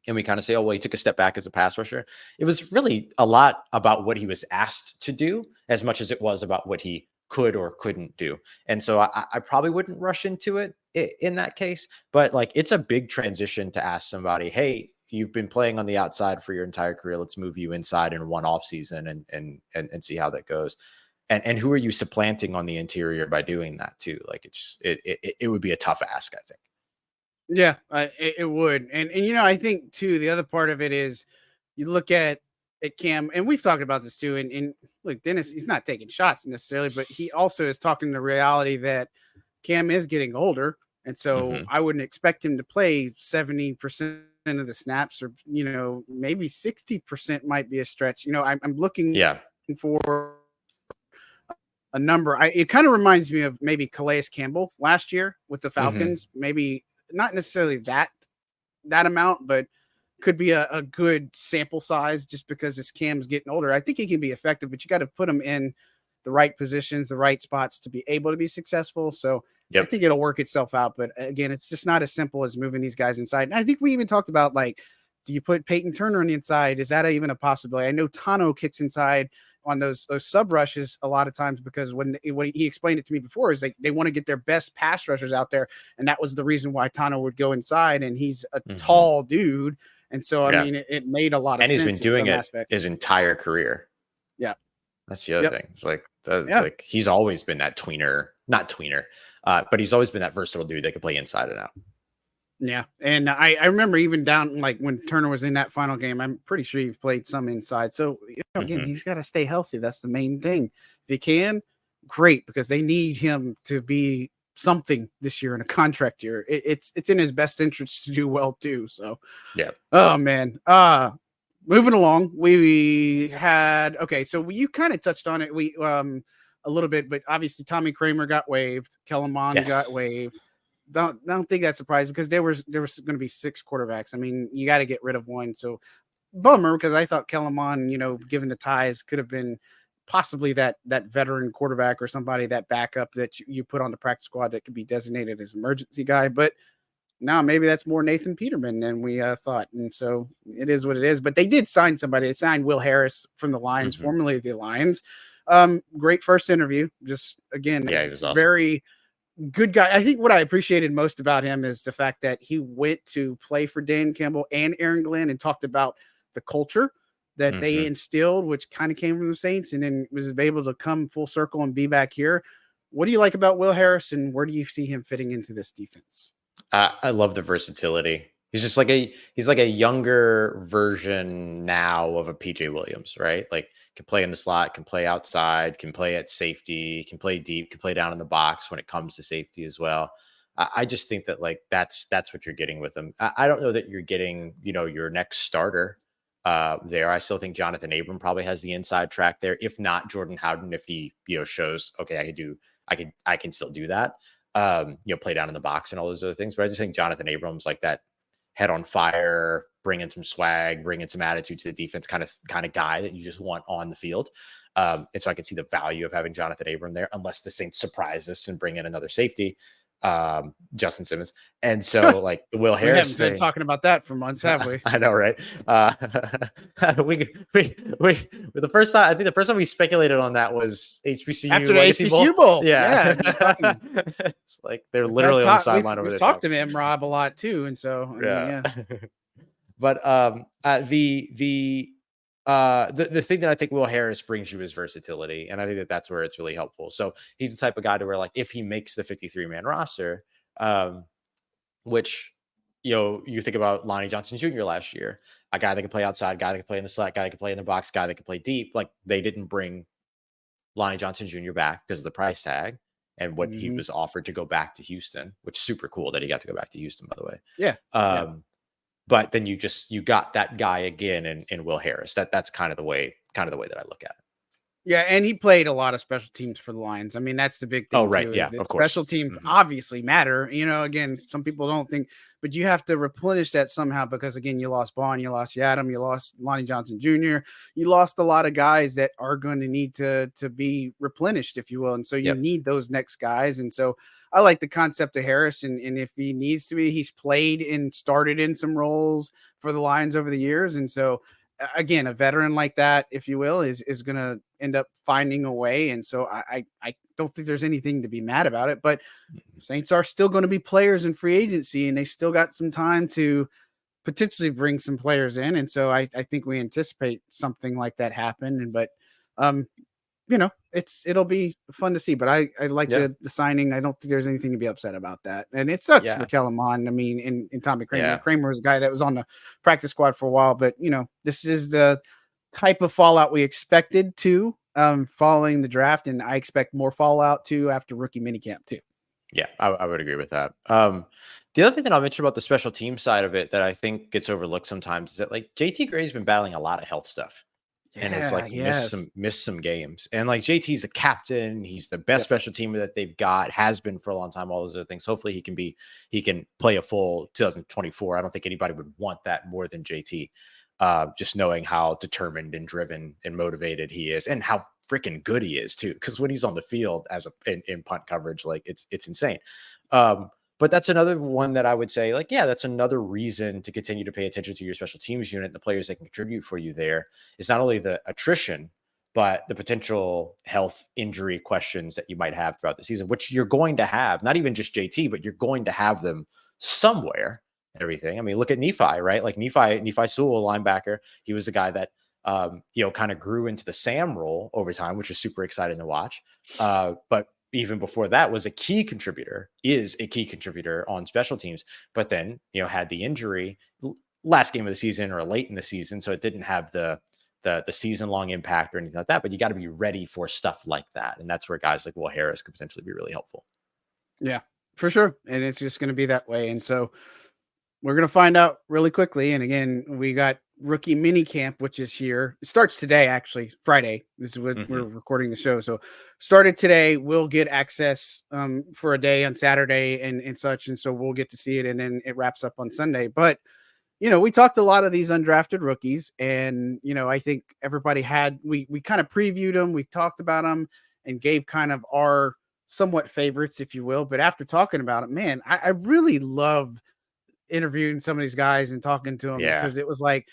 and we kind of say, oh, well, he took a step back as a pass rusher, it was really a lot about what he was asked to do as much as it was about what he could or couldn't do. And so I probably wouldn't rush into it in that case. But like, it's a big transition to ask somebody, hey, you've been playing on the outside for your entire career. Let's move you inside in one off season and see how that goes. And who are you supplanting on the interior by doing that too? Like, it would be a tough ask, I think. Yeah, it would. And I think too, the other part of it is you look at Cam, and we've talked about this too. And look, Dennis, he's not taking shots necessarily, but he also is talking the reality that Cam is getting older. And so I wouldn't expect him to play 70% of the snaps, or, maybe 60% might be a stretch. I'm looking for a number. It kind of reminds me of maybe Calais Campbell last year with the Falcons. Maybe not necessarily that amount, but could be a good sample size just because this Cam's getting older. I think he can be effective, but you got to put him in the right positions, the right spots to be able to be successful. So I think it'll work itself out. But again, it's just not as simple as moving these guys inside. And I think we even talked about, like, do you put Peyton Turner on the inside? Is that even a possibility? I know Tano kicks inside on those sub rushes a lot of times, because when he explained it to me before, is like they want to get their best pass rushers out there. And that was the reason why Tano would go inside, and he's a tall dude. And so, I mean, it made a lot of sense. And he's been doing it his entire career. Yeah. That's the other thing. It's like, like, he's always been that not tweener, but he's always been that versatile dude that can play inside and out. Yeah. And I remember even down, like, when Turner was in that final game, I'm pretty sure he played some inside. So, again, he's got to stay healthy. That's the main thing. If he can, great, because they need him to be something this year in a contract year. It's in his best interest to do well too. So, oh man. Moving along, we had, so you kind of touched on it. We a little bit, but obviously Tommy Kramer got waived. Kellen Mond got waived. Don't think that's surprising, because there was going to be 6 quarterbacks. I mean, you got to get rid of one. So bummer, because I thought Kellen Mond, given the ties, could have been possibly that veteran quarterback, or somebody, that backup that you put on the practice squad that could be designated as emergency guy. But now maybe that's more Nathan Peterman than we thought. And so it is what it is. But they did sign somebody. They signed Will Harris from the Lions, formerly the Lions. Great first interview. Just, again, he was awesome. Very good guy. I think what I appreciated most about him is the fact that he went to play for Dan Campbell and Aaron Glenn and talked about the culture that they instilled, which kind of came from the Saints, and then was able to come full circle and be back here. What do you like about Will Harris, and where do you see him fitting into this defense? I love the versatility. He's just like a younger version now of a PJ Williams, right? Like, can play in the slot, can play outside, can play at safety, can play deep, can play down in the box when it comes to safety as well. I just think that, like, that's what you're getting with him. I don't know that you're getting, your next starter there. I still think Jonathan Abram probably has the inside track there. If not, Jordan Howden, if he, shows, okay, I can still do that. Play down in the box and all those other things. But I just think Jonathan Abrams, like, that head on fire, bringing some swag, bringing some attitude to the defense kind of guy that you just want on the field. And so I can see the value of having Jonathan Abram there, unless the Saints surprise us and bring in another safety, Justin Simmons. And so, like, the Will Harris, we haven't been talking about that for months, have we? I know, right? We the first time, I think the first time we speculated on that was HBCU after the HBCU Bowl. Yeah. It's like they're literally on the sideline over there. We've talked to him, Rob, a lot too, and so But the thing that I think Will Harris brings you is versatility, and I think that's where it's really helpful. So he's the type of guy to where, like, if he makes the 53-man roster, which, you think about Lonnie Johnson Jr. last year, a guy that can play outside, guy that can play in the slot, guy that can play in the box, guy that can play deep. Like, they didn't bring Lonnie Johnson Jr. back because of the price tag and what he was offered to go back to Houston, which is super cool that he got to go back to Houston, by the way. Yeah. But then you got that guy again in Will Harris. That's kind of the way that I look at it. Yeah, and he played a lot of special teams for the Lions. I mean, that's the big thing. Oh, right. Too, Yeah, of course. Special teams obviously matter. Again, some people don't think, but you have to replenish that somehow, because, again, you lost Bond, you lost Yadam, you lost Lonnie Johnson Jr., you lost a lot of guys that are going to need to be replenished, if you will. And so you need those next guys. And so I like the concept of Harris, and if he needs to be, he's played and started in some roles for the Lions over the years. And so again, a veteran like that, if you will, is going to end up finding a way. And so I don't think there's anything to be mad about it, but Saints are still going to be players in free agency, and they still got some time to potentially bring some players in. And so I think we anticipate something like that happen. But, it'll be fun to see, but I like the signing. I don't think there's anything to be upset about that. And it sucks for Kellen Mond. I mean, in Tommy Kramer. Yeah. Kramer was a guy that was on the practice squad for a while, but this is the type of fallout we expected to following the draft. And I expect more fallout too after rookie minicamp too. Yeah, I would agree with that. The other thing that I'll mention about the special team side of it that I think gets overlooked sometimes is that like JT Gray's been battling a lot of health stuff. And has like missed some games. And like JT's a captain. He's the best special teamer that they've got, has been for a long time, all those other things. Hopefully he can play a full 2024. I don't think anybody would want that more than JT. Just knowing how determined and driven and motivated he is and how freaking good he is too. Cause when he's on the field in punt coverage, like it's insane. But that's another one that I would say, like, yeah, that's another reason to continue to pay attention to your special teams unit and the players that can contribute for you there. It's not only the attrition, but the potential health injury questions that you might have throughout the season, which you're going to have, not even just JT, but you're going to have them somewhere and everything. I mean, look at Nephi, right? Like Nephi Sewell, linebacker. He was the guy that, kind of grew into the Sam role over time, which was super exciting to watch. But even before that is a key contributor on special teams, but then, had the injury last game of the season or late in the season. So it didn't have the season long impact or anything like that, but you got to be ready for stuff like that. And that's where guys like Will Harris could potentially be really helpful. Yeah, for sure. And it's just going to be that way. And so we're going to find out really quickly. And again, we got rookie minicamp, which is here. It starts today, actually, Friday. This is when we're recording the show. So started today. We'll get access for a day on Saturday and such. And so we'll get to see it. And then it wraps up on Sunday. But, we talked a lot of these undrafted rookies. And, I think everybody we kind of previewed them. We talked about them and gave kind of our somewhat favorites, if you will. But after talking about it, man, I really loved interviewing some of these guys and talking to them because it was like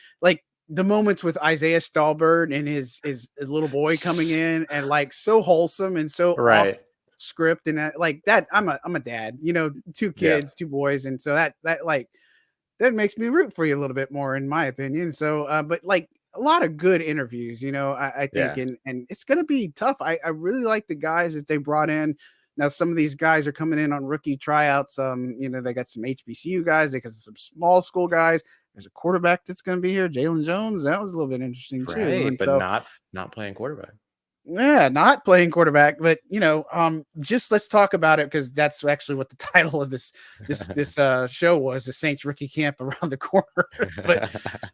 the moments with Isaiah Stallbird and his little boy coming in and like so wholesome and so off script and like that. I'm a dad, 2 kids, 2 boys. And so that makes me root for you a little bit more in my opinion. So, but like a lot of good interviews, I think, and it's going to be tough. I really like the guys that they brought in. Now, some of these guys are coming in on rookie tryouts. They got some HBCU guys. They got some small school guys. There's a quarterback that's going to be here, Jalen Jones. That was a little bit interesting too. And but so, not playing quarterback. Yeah, not playing quarterback, but just let's talk about it because that's actually what the title of this show was: the Saints rookie camp around the corner. But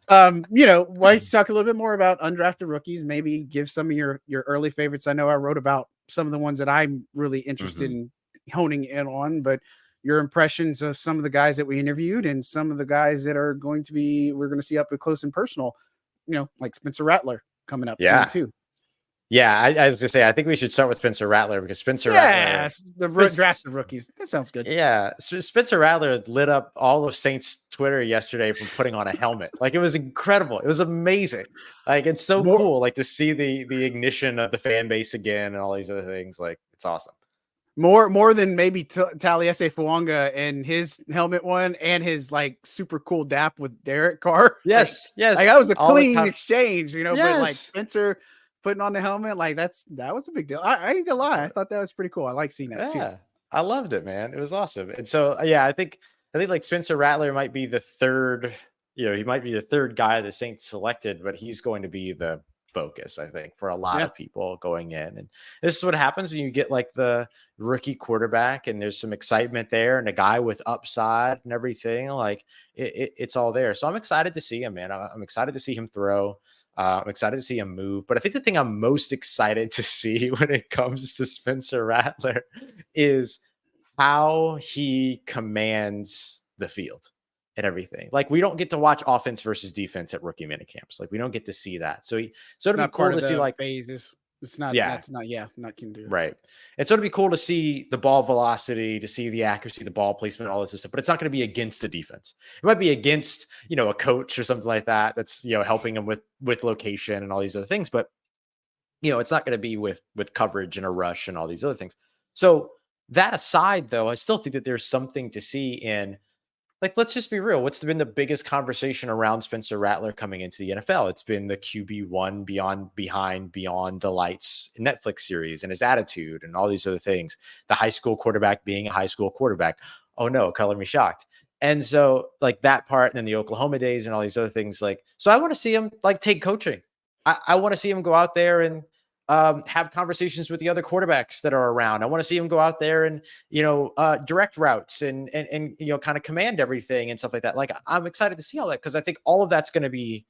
why don't you talk a little bit more about undrafted rookies? Maybe give some of your early favorites. I know I wrote about some of the ones that I'm really interested in honing in on, but your impressions of some of the guys that we interviewed and some of the guys that we're going to see up close and personal, like Spencer Rattler coming up soon too. Yeah, I was gonna say I think we should start with Spencer Rattler because Rattler, the drafted rookies. That sounds good. Yeah, Spencer Rattler lit up all of Saints Twitter yesterday from putting on a helmet. Like it was incredible. It was amazing. Like it's so cool. Like to see the ignition of the fan base again and all these other things. Like it's awesome. More than maybe Taliese Fuanga and his helmet one and his like super cool dap with Derek Carr. Yes. Like that was a clean exchange, but like Spencer putting on the helmet, like that was a big deal. I ain't gonna lie, I thought that was pretty cool. I like seeing that too. I loved it, man. It was awesome. And so I think like Spencer Rattler might be the third, he might be the third guy the Saints selected, but he's going to be the focus, I think, for a lot of people going in. And this is what happens when you get like the rookie quarterback and there's some excitement there and a guy with upside and everything. Like it's all there. So I'm excited to see him, man. I'm excited to see him throw. I'm excited to see him move, but I think the thing I'm most excited to see when it comes to Spencer Rattler is how he commands the field and everything. Like we don't get to watch offense versus defense at rookie minicamps. Like we don't get to see that. So it'll be cool to see like phases. It's not. Yeah. That's not. Yeah, not can do. Right. And so it'd be cool to see the ball velocity, to see the accuracy, the ball placement, all this stuff, but it's not going to be against the defense. It might be against, a coach or something like that. That's, helping him with location and all these other things. But, it's not going to be with coverage and a rush and all these other things. So that aside, though, I still think that there's something to see in, like, let's just be real. What's been the biggest conversation around Spencer Rattler coming into the NFL? It's been the QB1 beyond the lights Netflix series and his attitude and all these other things. The high school quarterback being a high school quarterback. Oh no, color me shocked. And so like that part, and then the Oklahoma days and all these other things. Like, so I want to see him like take coaching. I want to see him go out there and have conversations with the other quarterbacks that are around. I want to see him go out there and, direct routes and kind of command everything and stuff like that. Like, I'm excited to see all that, because I think all of that's going to be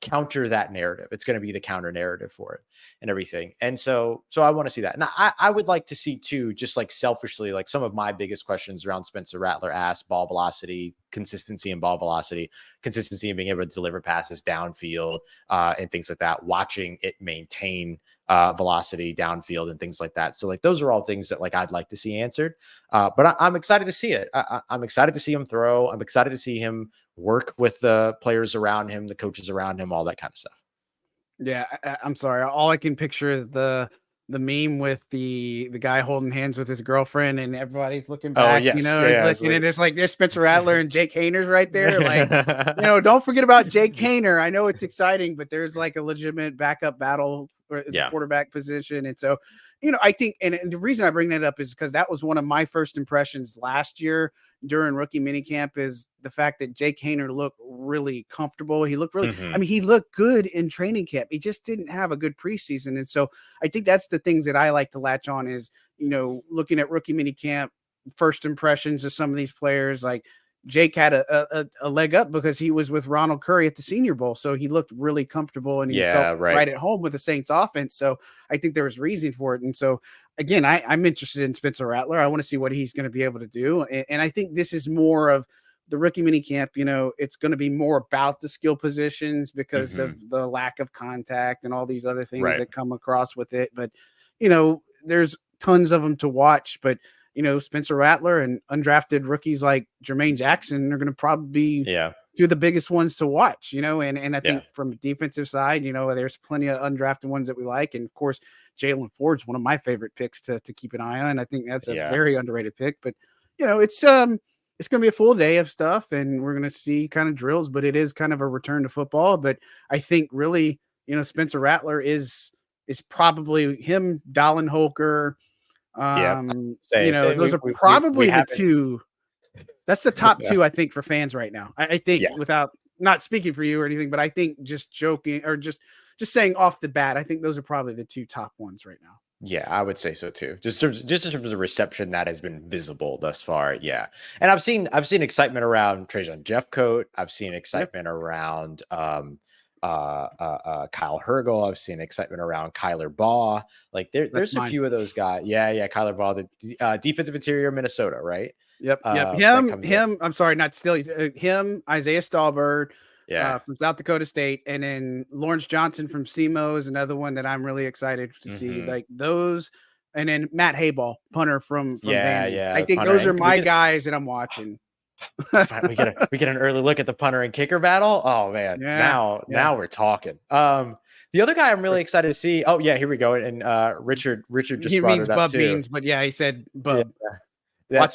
counter that narrative. It's going to be the counter narrative for it and everything. And so I want to see that. And I would like to see too, just like selfishly, like some of my biggest questions around Spencer Rattler asked: ball velocity, consistency in ball velocity, consistency in being able to deliver passes downfield, and things like that, watching it maintain velocity downfield and things like that. So like, those are all things that like I'd like to see answered. But I'm excited to see it. I'm excited to see him throw. I'm excited to see him work with the players around him, the coaches around him, all that kind of stuff. Yeah, I'm sorry. All I can picture is the meme with the guy holding hands with his girlfriend, and everybody's looking back. Yes. It's like, and it's like there's Spencer Rattler and Jake Hayner's right there. Like, don't forget about Jake Hayner. I know it's exciting, but there's like a legitimate backup battle for the quarterback position. And so, I think, and the reason I bring that up is because that was one of my first impressions last year during rookie minicamp, is the fact that Jake Hayner looked really comfortable. He looked really, I mean, he looked good in training camp. He just didn't have a good preseason. And so I think that's the things that I like to latch on is, looking at rookie minicamp, first impressions of some of these players. Like Jake had a leg up because he was with Ronald Curry at the Senior Bowl. So he looked really comfortable and he felt right at home with the Saints offense. So I think there was reason for it. And so again, I'm interested in Spencer Rattler. I want to see what he's going to be able to do. And I think this is more of the rookie minicamp. It's going to be more about the skill positions because of the lack of contact and all these other things that come across with it. But, there's tons of them to watch, but Spencer Rattler and undrafted rookies like Jermaine Jackson are going to probably be two of the biggest ones to watch, and I think from a defensive side, there's plenty of undrafted ones that we like. And of course, Jalen Ford's one of my favorite picks to keep an eye on. I think that's a very underrated pick, but it's going to be a full day of stuff and we're going to see kind of drills, but it is kind of a return to football. But I think really, Spencer Rattler is probably him, Dallin Holker. Those are probably the two. That's the top two, I think, for fans right now. I think without not speaking for you or anything, but I think just joking or just saying off the bat, I think those are probably the two top ones right now. Yeah, I would say so too. Just in terms of reception that has been visible thus far. Yeah. And I've seen excitement around Trajan Jeffcoat. I've seen excitement around Kyle Hergel. I've seen excitement around Kyler Baugh. Like there's a few of those guys. Yeah, Kyler Baugh, the defensive interior Minnesota, right? Yep. Him. I'm sorry, not still him. Isaiah Stallbird, from South Dakota State, and then Lawrence Johnson from SEMO is another one that I'm really exed to see. Like those, and then Matt Hayball, punter from Vandy. I think those are my guys that I'm watching. we get an early look at the punter and kicker battle. Oh man, now we're talking. The other guy I'm really excited to see. Oh yeah, here we go. And Richard just he brought means it up Bub too. Beans, but yeah, he said Bub. Yeah.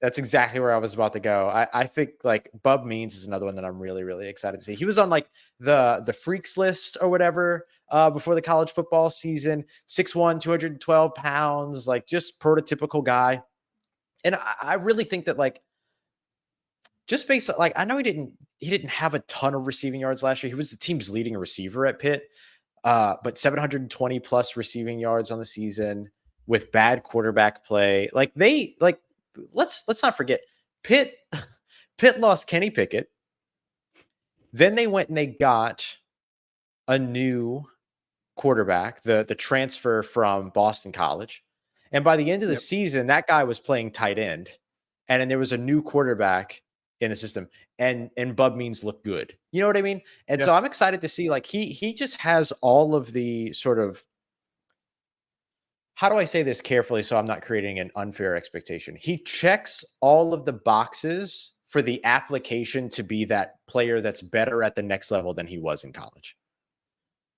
That's exactly where I was about to go. I think like Bub Means is another one that I'm really, really excited to see. He was on like the freaks list or whatever before the college football season. 6'1", 212 pounds, like just prototypical guy. And I really think that like, just based on like, I know he didn't have a ton of receiving yards last year. He was the team's leading receiver at Pitt, but 720 plus receiving yards on the season with bad quarterback play. Like let's not forget Pitt lost Kenny Pickett. Then they went and they got a new quarterback, the transfer from Boston College. And by the end of the season, that guy was playing tight end. And then there was a new quarterback in the system, and Bub Means look good. You know what I mean? And so I'm excited to see, like, he just has all of the sort of how do I say this carefully so I'm not creating an unfair expectation? He checks all of the boxes for the application to be that player that's better at the next level than he was in college.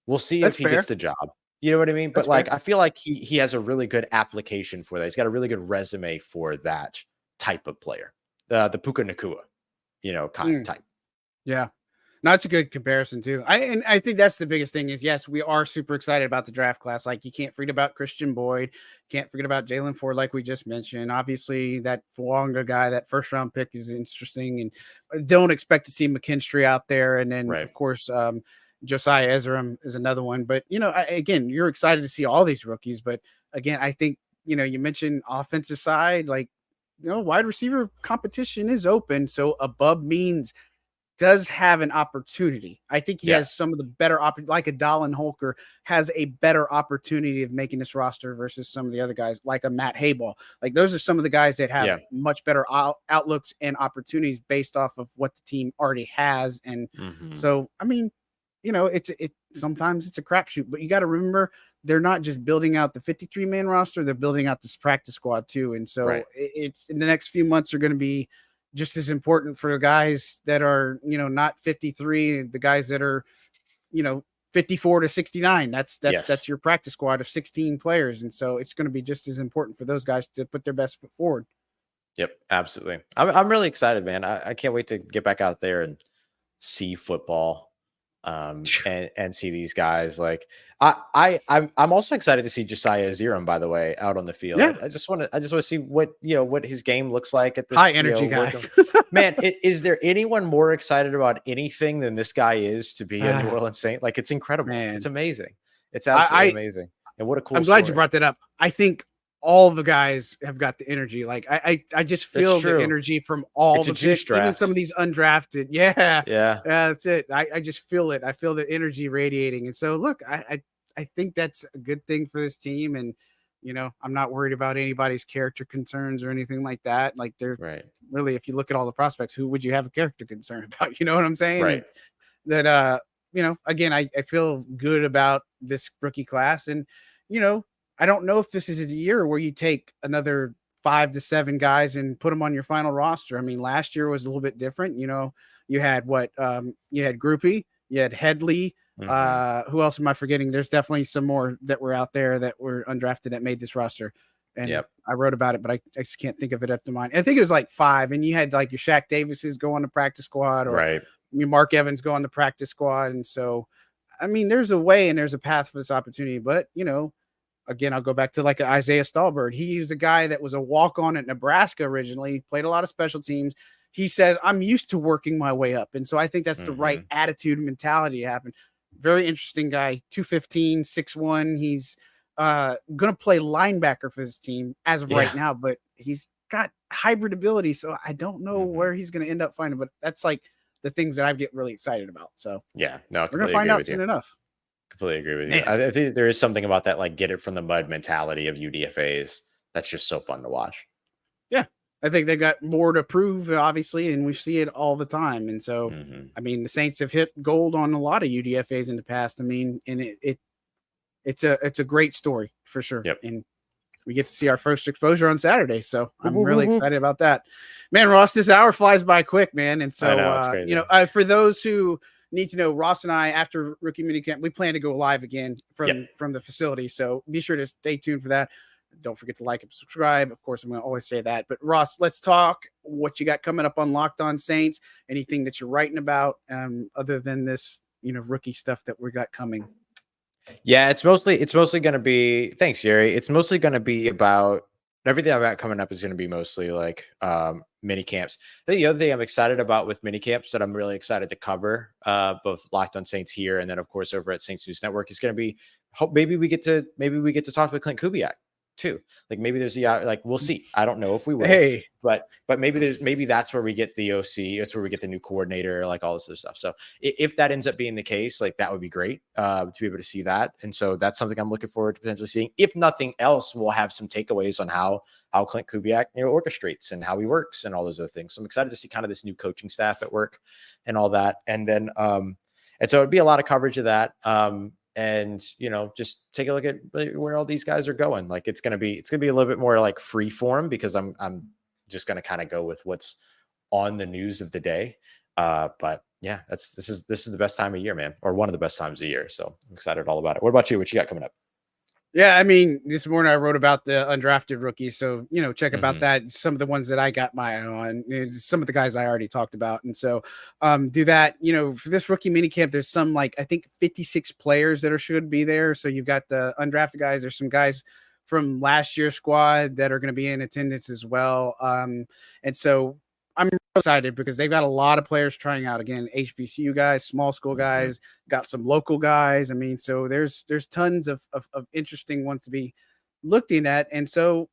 We'll see if That's he gets fair. the job. You know what I mean? But That's fair. like, I feel like he has a really good application for that. He's got a really good resume for that type of player, the Puka Nakua, type. Yeah. No, that's a good comparison too. I think that's the biggest thing is, yes, we are super excited about the draft class. Like, you can't forget about Christian Boyd, can't forget about Jalen Ford, like we just mentioned. Obviously, that Fuanga guy, that first round pick, is interesting, and don't expect to see McKinstry out there. And then, of course, Josiah Ezram is another one. But again, you're excited to see all these rookies. But again, I think you mentioned offensive side, like wide receiver competition is open. So above means does have an opportunity. I think he has some of the better like a Dallin Holker has a better opportunity of making this roster versus some of the other guys, like a Matt Hayball. Like, those are some of the guys that have much better outlooks and opportunities based off of what the team already has. And so, I mean, sometimes it's a crapshoot, but you got to remember, they're not just building out the 53-man roster, they're building out this practice squad too. And so it's in the next few months are going to be just as important for the guys that are, not 53, the guys that are, 54 to 69. That's your practice squad of 16 players. And so it's going to be just as important for those guys to put their best foot forward. Yep, absolutely. I'm really excited, man. I can't wait to get back out there and see football. And see these guys. Like, I'm also excited to see Josiah Zerum, by the way, out on the field. Yeah. I just want to see what his game looks like at this high energy guy. Man, is there anyone more excited about anything than this guy is to be a New Orleans Saint? Like, it's incredible. Man. It's amazing. It's absolutely amazing. And what a cool I'm glad you brought that up. I think all the guys have got the energy. Like, I just feel the energy from all the picks, even some of these undrafted. Yeah. That's it. I just feel it. I feel the energy radiating. And so, look, I think that's a good thing for this team. And, I'm not worried about anybody's character concerns or anything like that. Like, they're really, if you look at all the prospects, who would you have a character concern about? You know what I'm saying? Right. That, again, I feel good about this rookie class. And, I don't know if this is a year where you take another 5 to 7 guys and put them on your final roster. I mean, last year was a little bit different. You had you had Groupie, you had Headley. Who else am I forgetting? There's definitely some more that were out there that were undrafted that made this roster. And I wrote about it, but I just can't think of it up to mind. I think it was like 5. And you had like your Shaq Davises go on the practice squad, or Mark Evans go on the practice squad. And so, I mean, there's a way and there's a path for this opportunity, but again, I'll go back to like Isaiah Stallbird. He was a guy that was a walk-on at Nebraska originally, played a lot of special teams. He said, I'm used to working my way up. And so I think that's the right attitude and mentality to happen. Very interesting guy, 215, 6'1". He's going to play linebacker for this team as of right now, but he's got hybrid ability. So I don't know where he's going to end up finding, but that's like the things that I get really excited about. So we're going to find out soon enough. Completely agree with you. I think there is something about that, like, get it from the mud mentality of UDFAs. That's just so fun to watch. Yeah. I think they got more to prove, obviously, and we see it all the time. And so, I mean, the Saints have hit gold on a lot of UDFAs in the past. I mean, and it's a great story for sure. Yep. And we get to see our first exposure on Saturday. So I'm really excited about that. Man, Ross, this hour flies by quick, man. And so, I know, for those who need to know, Ross and I, after Rookie Minicamp, we plan to go live again from the facility. So be sure to stay tuned for that. Don't forget to like and subscribe. Of course, I'm going to always say that. But Ross, let's talk what you got coming up on Locked On Saints. Anything that you're writing about other than this, rookie stuff that we got coming. Yeah, it's mostly going to be. Thanks, Jerry. It's mostly going to be about everything I've got coming up is going to be mostly like mini camps. I think the other thing I'm excited about with mini camps that I'm really excited to cover, both Locked On Saints here and then of course over at Saints News Network, is going to be maybe we get to talk with Clint Kubiak too. Like, maybe there's the we'll see. I don't know if we will. But maybe that's where we get the OC. That's where we get the new coordinator, like all this other stuff. So if that ends up being the case, like, that would be great to be able to see that. And so that's something I'm looking forward to potentially seeing. If nothing else, we'll have some takeaways on how Clint Kubiak orchestrates and how he works and all those other things. So I'm excited to see kind of this new coaching staff at work and all that. And then and so it'd be a lot of coverage of that. and just take a look at where all these guys are going. Like it's gonna be a little bit more like free form, because I'm just gonna kind of go with what's on the news of the day. But yeah, this is the best time of year, man, or one of the best times of year. So I'm excited all about it. What about you? What you got coming up? Yeah, I mean, this morning I wrote about the undrafted rookies, so check about that. Some of the ones that I got my eye on, some of the guys I already talked about, and so do that. For this rookie minicamp, there's some I think 56 players that should be there. So you've got the undrafted guys. There's some guys from last year's squad that are going to be in attendance as well. And so I'm excited because they've got a lot of players trying out. Again, HBCU guys, small school guys, got some local guys. I mean, so there's tons of interesting ones to be looking at. And so,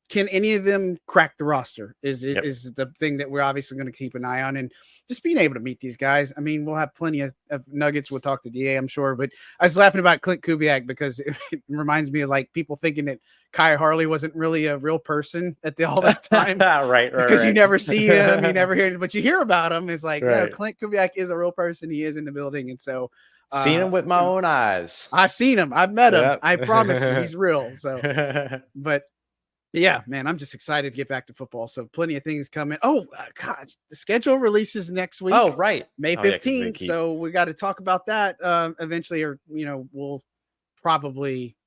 can any of them crack the roster is the thing that we're obviously going to keep an eye on, and just being able to meet these guys. I mean, we'll have plenty of nuggets. We'll talk to DA, I'm sure, but I was laughing about Clint Kubiak because it reminds me of people thinking that Kai Harley wasn't really a real person at all this time. right. Because you never see him, you never hear him, but you hear about him. It's like, Clint Kubiak is a real person. He is in the building. And so seen him with my own eyes. I've seen him. I've met him. I promise you, he's real. So, but yeah, man, I'm just excited to get back to football. So plenty of things coming. Oh, God, the schedule releases next week. Oh, right. May 15th. So we got to talk about that eventually, or, we'll probably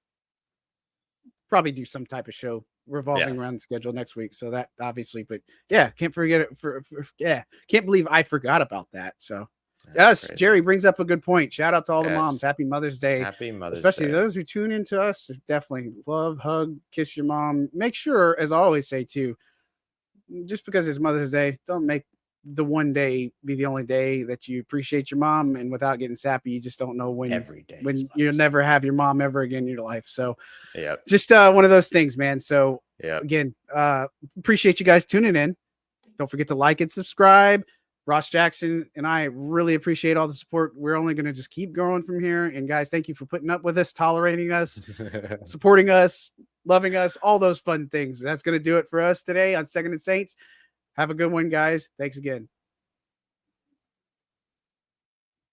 do some type of show revolving around the schedule next week. So that obviously, but yeah, can't forget it. Can't believe I forgot about that. So yes, crazy. Jerry brings up a good point. Shout out to all the moms. Happy Mother's Day. Happy Mother's Especially Day. Those who tune into us. Definitely love, hug, kiss your mom. Make sure, as I always say too, just because it's Mother's Day, don't make the one day be the only day that you appreciate your mom. And without getting sappy, you just don't know when you'll never have your mom ever again in your life. So just one of those things, man. So again, appreciate you guys tuning in. Don't forget to like and subscribe. Ross Jackson and I really appreciate all the support. We're only going to just keep growing from here. And guys, thank you for putting up with us, tolerating us, supporting us, loving us, all those fun things. That's going to do it for us today on Second and Saints. Have a good one, guys. Thanks again.